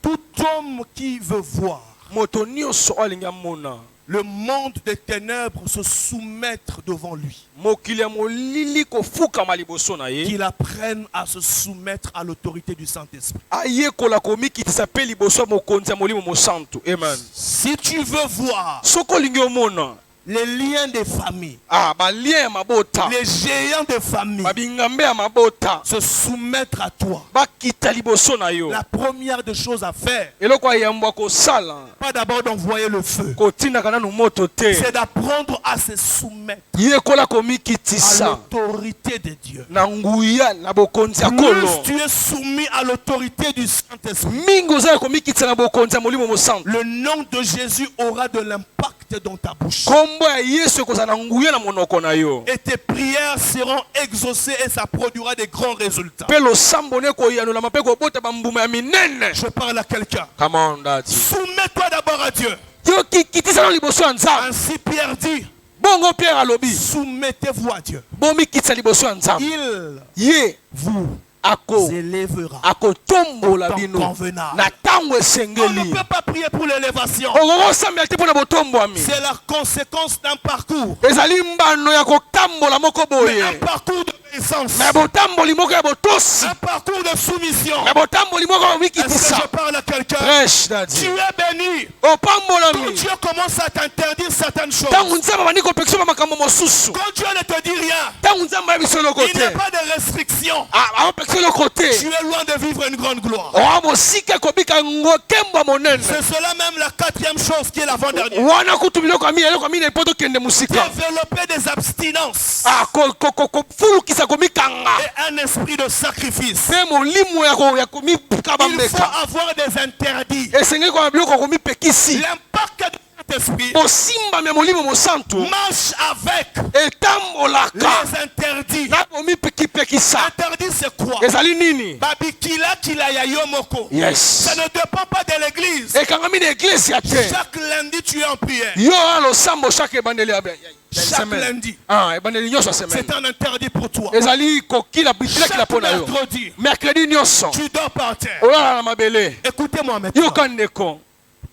Tout homme qui veut voir Moto nyonso alingi amona. le monde des ténèbres se soumettre devant lui, Mokili ya molili kofukama liboso na ye. qu'il apprenne à se soumettre à l'autorité du Saint-Esprit. Ayekola komikitisa pe liboso ya mokonzi ya molimo mosantu. Amen. Si tu veux voir Soko olingi omona. les liens des familles, Balien ya mabota. les géants des familles Babingambe ya mabota. se soumettre à toi, Bakita liboso na yo. la première des choses à faire, Eloko ayambwa kosala. pas d'abord d'envoyer le feu, Kotinaka nanu moto te. c'est d'apprendre à se soumettre Yekola à komikitisa. l'autorité de Dieu. Na nguya na bokonzi ya Plus kolo. tu es soumis à l'autorité du Saint-Esprit, Mingi oza komikitisa na bokonzi ya molimo mosantu. le nom de Jésus aura de l'impact dans ta bouche. Kombo ya Yesu ekozala na nguya na monoko na yo. Et tes prières seront exaucées et ça produira des grands résultats. Pe losambo ne koyanola mape kobota bambuma ya minene. Je parle à quelqu'un. Come on daddy. Soumets-toi d'abord à Dieu. Yo kitisa na liboso ya Nzambe. Ainsi Pierre dit, Bongo Pierre alobi. soumettez-vous à Dieu. Bomi kitisa liboso ya Nzambe. Il Ye vous ako élèvera. akotombola Temps bino convenable. na tango On ne esengeli. peut pas prier pour l'élévation. Okokosambela te mpo na botombwami. C'est la conséquence d'un parcours. Ezali mbano ya kotambola moko Mais boye. un parcours d'obéissance. Me botamboli moko ya botosi. Un parcours de soumission. Me botamboli moko ya Est-ce que komikitisa. je parle à quelqu'un? Prêche Tu daddy. es béni. Quand Opambolami. Dieu commence à t'interdire certaines choses, Tango Nzambe abandi kopekisa makambo mosusu. quand Dieu ne te dit rien, Tango Nzambe ayebi eloko il n'y a te. pas de restriction. Apekisa eloko te. Tu es loin de vivre une grande gloire. Oa mosika ekobika ngokemba monene. C'est cela même la quatrième chose qui est l'avant-dernière. Wana kutu biloko ya mingi, eloko ya mingi epo tokende mosika. Développer des abstinences Kofulukisa komikanga. et un esprit de sacrifice. Pe molimo ya komikaba Il faut mbeka. avoir des interdits. Esengeli koma biloko ya komipekisi. L'impact de cet esprit Bosimbami ya molimo mosantu marche avec etambolaka les interdits. na komipekipekisa. Interdit, c'est quoi? Ezali nini? Babikila kila ya yomoko. Yes. Ça ne dépend pas de l'église. Ekangami na eglise ya te. Chaque lundi, tu es en prière. Yo losambo chaque ebandeli ya Chaque semaine. lundi. Ebandeli nyonso ya semaine. C'est un interdit pour toi. Ezali kokila bitila kila Chaque pona yo. mercredi, Mercredi nyonso. tu dors par terre. Olala na mabele. Écoutez-moi maintenant. Yo kandeko.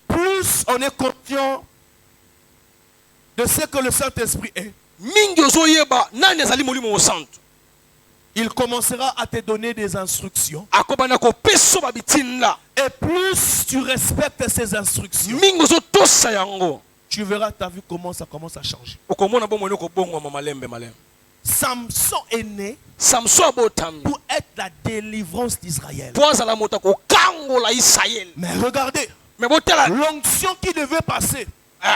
Plus on est conscient de ce que le Saint-Esprit est, Mingi ozoyeba nani ezali molimo mosantu. il commencera à te donner des instructions. Akobana kopeso babitinda. Et plus tu respectes ces instructions, Mingi ozotosa yango. tu verras ta vie comment ça commence à changer. Okomona bomoni okobongwa malembe malembe. Samson est né Samson abotami. pour être la délivrance d'Israël. Po azala moto kokangola Israël. Mais regardez, Mais botala l'onction qui devait passer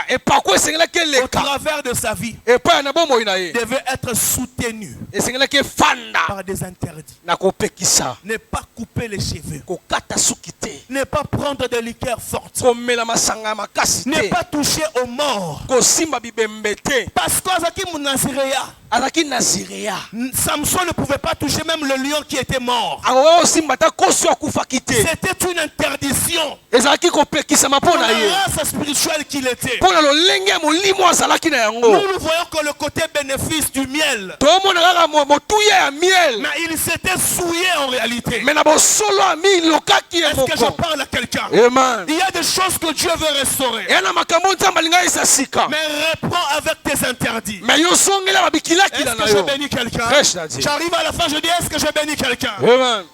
epako esengelaki au eleka. travers de sa vie Epai na bomoi na ye. devait être soutenue Esengelaki efanda par des interdits. na kopekisa. Ne pas couper les cheveux, Kokata suki te. ne pas prendre des liqueurs fortes, Komela masanga makasi ne te. pas toucher aux morts. Kosimba bibembe te. Parce qu'Azaki Mounazireya, Azaki nazirea. Samson ne pouvait pas toucher même le lion qui était mort. Akoka kosimba ta koso akufaki te. C'était une interdiction Ezalaki kopekisama pour mpo na la ye. race spirituelle qu'il était. Mpo na lolenge ya molimo azalaki na yango. Nous voyons que le côté bénéfice du miel, Tomona kaka motuya ya miel. mais il s'était souillé en réalité. Mais na bosolo ya milokaki ya Est-ce que je moko. parle à quelqu'un? Amen. Il y a des choses que Dieu veut restaurer. Eya na makambo nzambe alinga esa sika. Mais reprends avec tes interdits. Mais yo songela babikilaki Est-ce na que je yo. bénis quelqu'un? Prêche la Dieu. J'arrive à la fin, je dis est-ce que je bénis quelqu'un? Amen.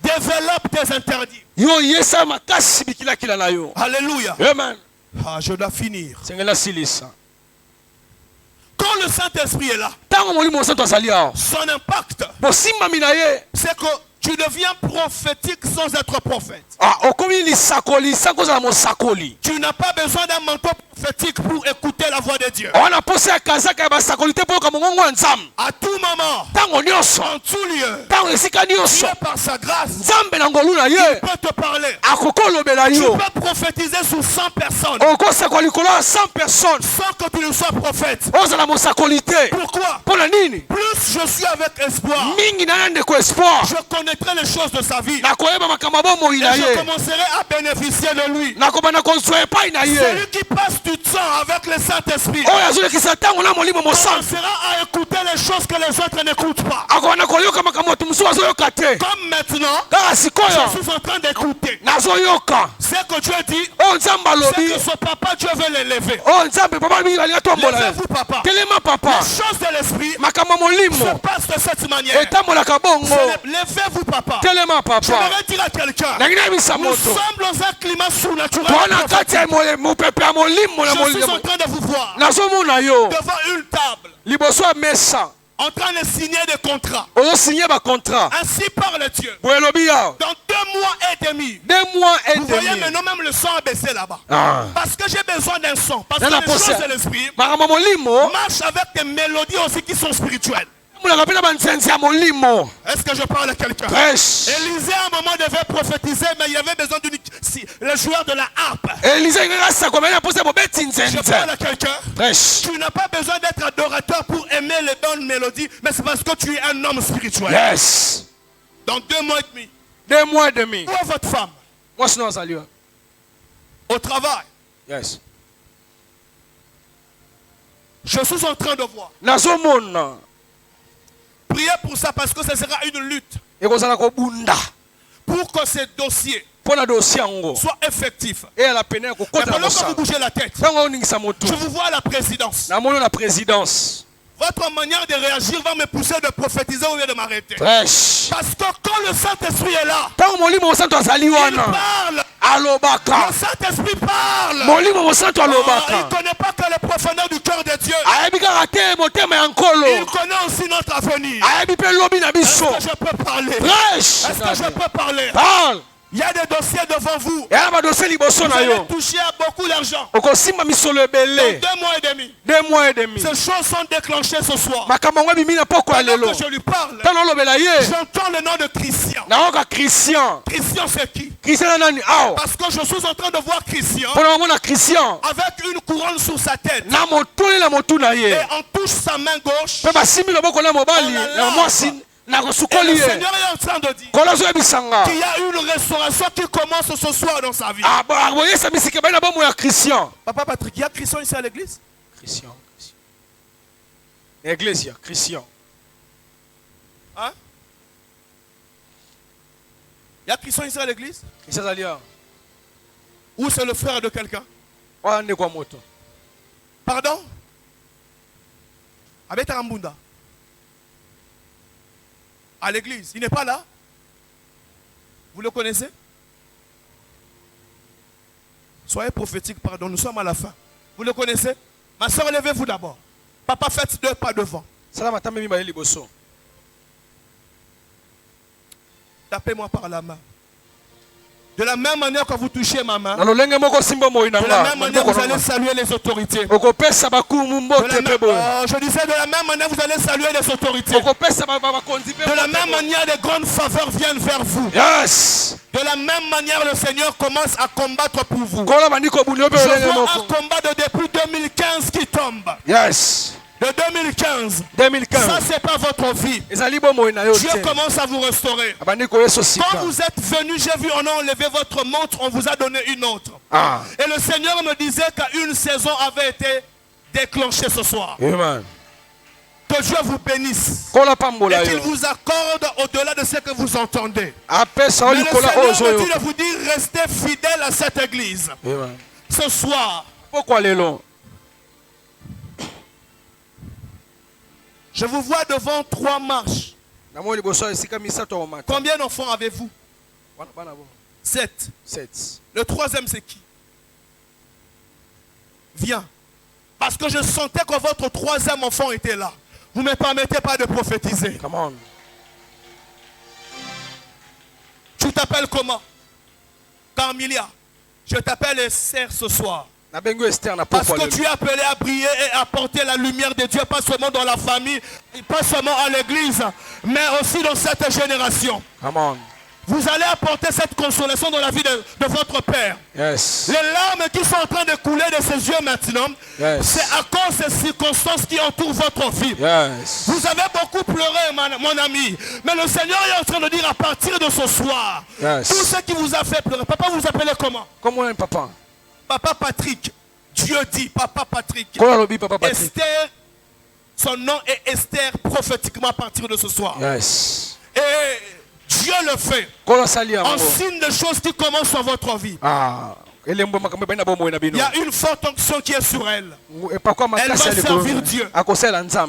Développe tes interdits. Yo yesa makasi bikilaki na yo. Alléluia. Amen. Ah, je dois finir. Sengela silisa. Quand le Saint-Esprit est là, Tango molimo santo azali awa. son impact, Bosimbami na ye. c'est que tu deviens prophétique sans être prophète. Okomi lisakoli sango ozala mosakoli. Tu n'as pas besoin d'un manteau prophétique pour écouter la voix de Dieu. Wana posa ya kazaka ya basakoli te mpo yoka mongongo ya nzambe. À tout moment, Tango nyonso. en tout lieu, Tango esika nyonso. Dieu par sa grâce Nzambe na ngolu na ye. peut te parler. Akokolobela Tu yo. peux prophétiser sur 100 personnes Okosakwa likolo ya 100 personnes. sans que tu ne sois prophète. Ozala mosakoli te. Pourquoi? Mpo na nini? Plus je suis avec espoir, Mingi na ye ndeko espoir. je connais connaîtrai les choses de sa vie. nakoyeba makambo bomoi Et na je ye commencerai à bénéficier de lui. nakobana kozwa epai na ye Celui qui passe du temps avec le Saint-Esprit oyo azolekisa ntango na molimo mosantu commencera à écouter les choses que les autres n'écoutent pas. akobana koyoka makambo moto mosusu azoyoka te Comme maintenant, kaka sikoyo je suis en train d'écouter. nazoyoka Ce que Dieu dit, oyo nzambe c'est alobi que son papa, Dieu veut l'élever. oyo nzambe papa mingi alinga tombola ye Levez-vous, papa. telema papa Les choses de l'esprit makambo ya se molimo passent de cette manière. etambolaka bongo Levez-vous, papa. telema papa J'aimerais dire à quelqu'un, nangi nayebisa nous moto sommes dans un climat surnaturel. toana kati ya mopepe ya molimo Je suis en train de vous voir nazomona yo devant une table, liboso ya mesa en train de signer des contrats. ozosinye bacontrat Ainsi parle Dieu. boye elobi ya Dans 2 mois et demi, 2 mois et vous voyez demi maintenant même le son a baissé là-bas. Ah. Parce que j'ai besoin d'un son. Parce Nana que les posia. choses de l'esprit makambo ya molimo marchent avec des mélodies aussi qui sont spirituelles. mulaka mpe na banzenze ya molimo Est-ce que je parle à quelqu'un? prêche Élisée à un moment devait prophétiser, mais il y avait besoin le joueur de la harpe. elize ingaka sakoma na mposa bobeti Je nzenze parle à quelqu'un. prêche Tu n'as pas besoin d'être adorateur pour aimer les bonnes mélodies, mais c'est parce que tu es un homme spirituel. yes Dans 2 mois et demi, 2 mois et demi où est votre femme? mwasi no azali wa Au travail. yes Je suis en train de voir. nazomona Priez pour ça parce que ce sera une lutte ekozala kobunda pour que ces dossiers mpo na dosie yango soient effectifs. eyala pene ya Mais kokota na pendant que vous mosala bougez la tête, ntango oningisa motu je vous vois à la présidence. namoni na présidence Votre manière de réagir va me pousser de prophétiser au lieu de m'arrêter. prêche Parce que quand le Saint-Esprit est là, ntango molimo mosantu azali il wana parle. alobaka Le Saint-Esprit parle. molimo mosantu Il ne alobaka connaît pas que les profondeurs du cœur de Dieu. ayebi kaka te motema ya Il nkolo connaît aussi notre avenir. ayebi mpe lobi na Est-ce biso que je peux parler? prêche Est-ce que je peux parler? parle Il y a des dossiers devant vous. eya badosie liboso Vous na allez yo toucher à beaucoup d'argent. okosimba misolo Dans ebele 2 mois et demi. 2 mois et demi Ces choses sont déclenchées ce soir. makambo yango ebimi na poko ya Pendant lelo que je lui parle, ntango olobela ye j'entends le nom de Christian. nayoka christian Christian, c'est qui? christian na nani awa Parce que je suis en train de voir Christian mpo na komona christian avec une couronne sur sa tête. na motoli na motu na Et ye on touche sa main gauche. mpe basimbi loboko na mobali Oh là là. na mwasi na Et kosukoli le ye Seigneur est en train de dire kolo azoyebisanga qu'il y a une restauration qui commence ce soir dans sa vie. aboyesa misika bai na bomo ya christian Papa Patrick, il y a Christian ici à l'église? christian église ya christian Hein? Il y a Christian ici à l'église? christian azali awa Ou c'est le frère de quelqu'un? wana ndeko ya moto Pardon? Avec Tarambunda. À l'église. Il n'est pas là? Vous le connaissez? Soyez prophétique, pardon, nous sommes à la fin. Vous le connaissez? Ma soeur, levez-vous d'abord. Papa, faites 2 pas devant. sala matambe mibale liboso Tapez-moi par la main. De la même manière que vous touchez ma main, na lolenge moko simba moi na de la nga même manière vous allez saluer les autorités. okopesa bakumu De mbote la mpe même- boye je disais de la même manière vous allez saluer les autorités. okopesa bakonzi mpe De la mbote même boye. manière des grandes faveurs viennent vers vous. yes De la même manière le Seigneur commence à combattre pour vous. kola bandi kobuni yo mpe Je olenge vois moko un combat de depuis 2015 qui tombe. yes De 2015. 2015 Ça, c'est pas votre vie. ezali bomoi na yo Dieu te commence à vous restaurer. abandi koyeso sika Quand vous êtes venu, j'ai vu, on a enlevé votre montre, on vous a donné une autre. ah Et le Seigneur me disait qu'une saison avait été déclenchée ce soir. amen Que Dieu vous bénisse. kola pambola Et qu'il yo vous accorde au-delà de ce que vous entendez. apesa o Mais le likola oyo Seigneur me dit ozoyoka de vous dire, restez fidèle à cette église. amen Ce soir, pokwa lelo je vous vois devant 3 marches. namoni liboso ya esika misato ya komata Combien d'enfants avez-vous? bana bo 7. 7 Le 3e, c'est qui? Viens. Parce que je sentais que votre 3e enfant était là. Vous ne me permettez pas de prophétiser. come on Tu t'appelles comment? Carmilia. Je t'appelle Esther ce soir. nabengi yo Esther na Parce pokwa que lelo tu es appelé à briller et à porter la lumière de Dieu, pas seulement dans la famille, et pas seulement à l'église, mais aussi dans cette génération. come on Vous allez apporter cette consolation dans la vie de votre père. Yes. Les larmes qui sont en train de couler de ses yeux maintenant, Yes. c'est à cause des circonstances qui entourent votre vie. Yes. Vous avez beaucoup pleuré, mon ami. Mais le Seigneur est en train de dire à partir de ce soir, Yes. tout ce qui vous a fait pleurer. Papa, vous appelez comment? Comment est papa? Papa Patrick. Dieu dit, Papa Patrick. Comment le papa Patrick? Esther, son nom est Esther prophétiquement à partir de ce soir. Yes. Et Dieu le fait Comment ça lie en signe de choses qui commencent dans votre vie. Ah. Il y a une forte onction qui est sur elle. Elle va servir Dieu.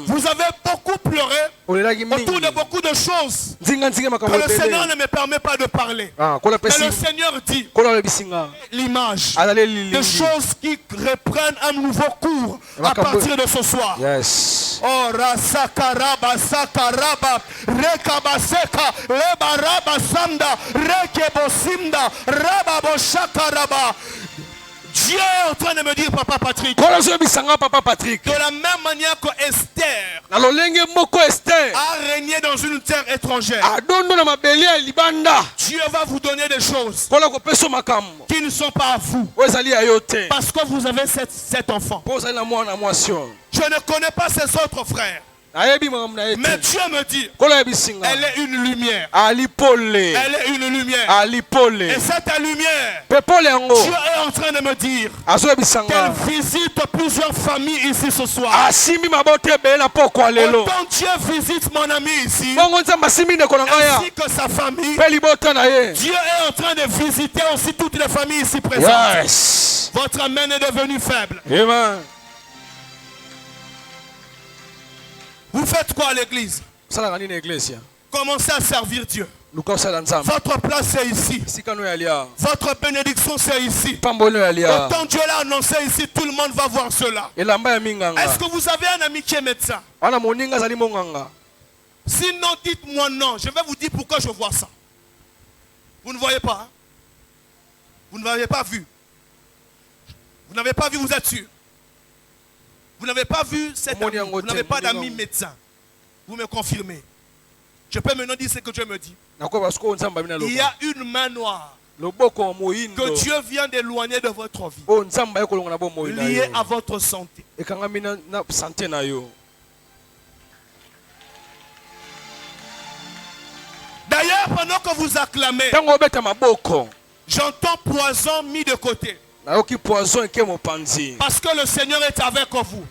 Vous avez beaucoup pleuré autour de beaucoup de choses que le Seigneur ne me permet pas de parler. Mais le Seigneur dit l'image des choses qui reprennent un nouveau cours à partir de ce soir. Yes. Oh, Rasakaraba, Sakaraba, Rekabaseka, Lebaraba Sanda, Rekebosimda, Rababo Shakaraba. Dieu est en train de me dire, Papa Patrick, de la même manière que Esther a régné dans une terre étrangère, Dieu va vous donner des choses qui ne sont pas à vous, parce que vous avez cet enfant. Je ne connais pas ses autres frères, mais Dieu me dit, elle est une lumière. Elle est une lumière. Et cette lumière, Dieu est en train de me dire qu'elle visite plusieurs familles ici ce soir. Autant Dieu visite mon ami ici, ainsi que sa famille, Dieu est en train de visiter aussi toutes les familles ici présentes. Yes. Votre amen est devenu faible. Amen. Vous faites quoi à l'église? Commencez à servir Dieu. Votre place c'est ici. Votre bénédiction c'est ici. Autant Dieu l'a annoncé ici, tout le monde va voir cela. Est-ce que vous avez un ami qui est médecin? Sinon, dites-moi non. Je vais vous dire pourquoi je vois ça. Vous ne voyez pas, hein? Vous ne m'avez pas vu. Vous n'avez pas vu, vous êtes sûr? Vous n'avez pas vu cet ami, vous n'avez pas d'amis médecin. Vous me confirmez. Je peux maintenant dire ce que Dieu me dit. Il y a une main noire que Dieu vient d'éloigner de votre vie, liée à votre santé. D'ailleurs, pendant que vous acclamez, j'entends poison mis de côté. Parce que le Seigneur est avec vous.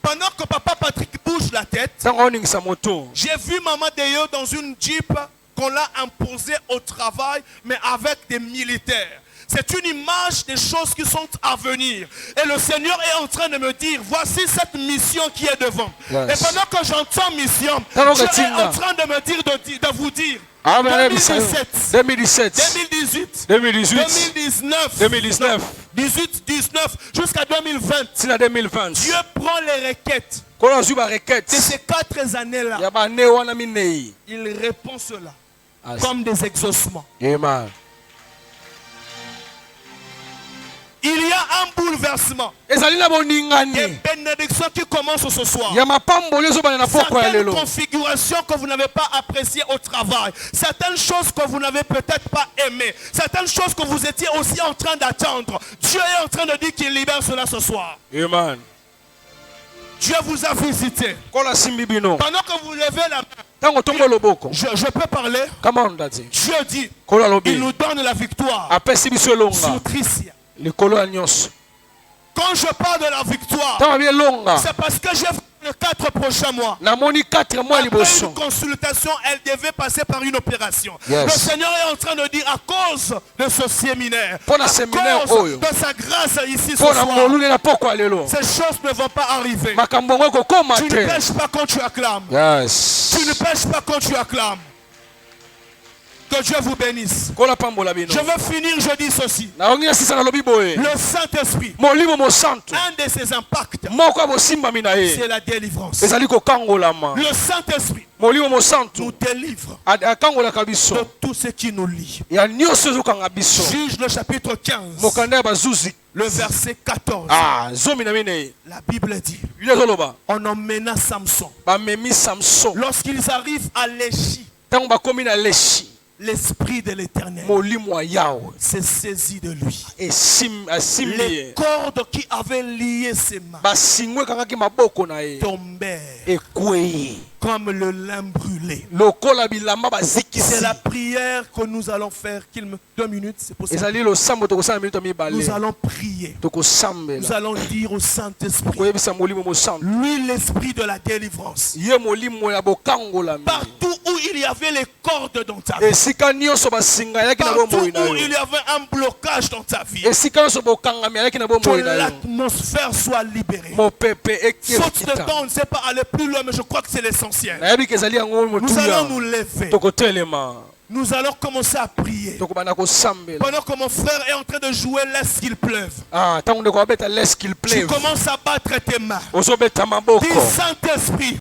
Pendant que Papa Patrick bouge la tête, j'ai vu Maman Deyo dans une Jeep qu'on l'a imposée au travail, mais avec des militaires. C'est une image des choses qui sont à venir. Et le Seigneur est en train de me dire, voici cette mission qui est devant. Yes. Et pendant que j'entends mission, Dieu est en train de me dire, de vous dire, 2017, 2018, 2019, 18, 19, jusqu'à 2020. Dieu prend les requêtes de ces 4 années-là. Il répond cela comme des exaucements. Amen. Il y a un bouleversement. Des bénédictions qui commencent ce soir. Certaines configurations que vous n'avez pas appréciées au travail. Certaines choses que vous n'avez peut-être pas aimées. Certaines choses que vous étiez aussi en train d'attendre. Dieu est en train de dire qu'il libère cela ce soir. Amen. Dieu vous a visité. Pendant que vous levez la main, je peux parler. Dieu dit, il nous donne la victoire sur Tricia. Quand je parle de la victoire, c'est parce que j'ai fait les 4 prochains mois. Après une consultation, elle devait passer par une opération. Yes. Le Seigneur est en train de dire, à cause de ce séminaire, à cause de sa grâce ici ce soir, ces choses ne vont pas arriver. Tu ne pêches pas quand tu acclames. Yes. Tu ne pêches pas quand tu acclames. Que Dieu vous bénisse. Je veux finir, je dis ceci. Le Saint-Esprit, un de ses impacts, c'est la délivrance. Le Saint-Esprit nous délivre de tout ce qui nous lie. Juge le chapitre 15, le verset 14. La Bible dit, on emmena Samson. Lorsqu'ils arrivent à Léchi, l'esprit de l'Éternel molimo wa Yahweh s'est saisi de lui. asimbi Les ye cordes qui avaient lié ses mains basingwe ekangaki maboko na ye tombèrent ekwei comme le lin brûlé. lokola bilamba C'est bazikisi. la prière que nous allons faire. 2 minutes, c'est possible. ezali losambo tokosala minute ya Nous mibale allons prier. Nous tokosambela allons dire au Saint-Esprit, koyebisa molimo mosantu lui l'esprit de la délivrance. ye molimo ya bokangolami Partout où il y avait les cordes dans ta vie, esika nyonso basinga yaki na partout bomoi na où il yo y avait un blocage dans ta vie, esika nyonso bokangami ayaki na que bomoi na yo l'atmosphère soit libérée. mopepe Faute de ekita temps, on ne sait pas aller plus loin, mais je crois que c'est l'essentiel. nayebi ke ezali yango Nous allons motuya nous lever. tokotelema Nous allons commencer à prier. tokobanda kosambela Pendant que mon frère est en train de jouer, laisse qu'il pleuve. ntango ndeko abeta laisse qu'il Tu pleuve commences à battre tes mains. ozobeta maboko Dis Saint-Esprit,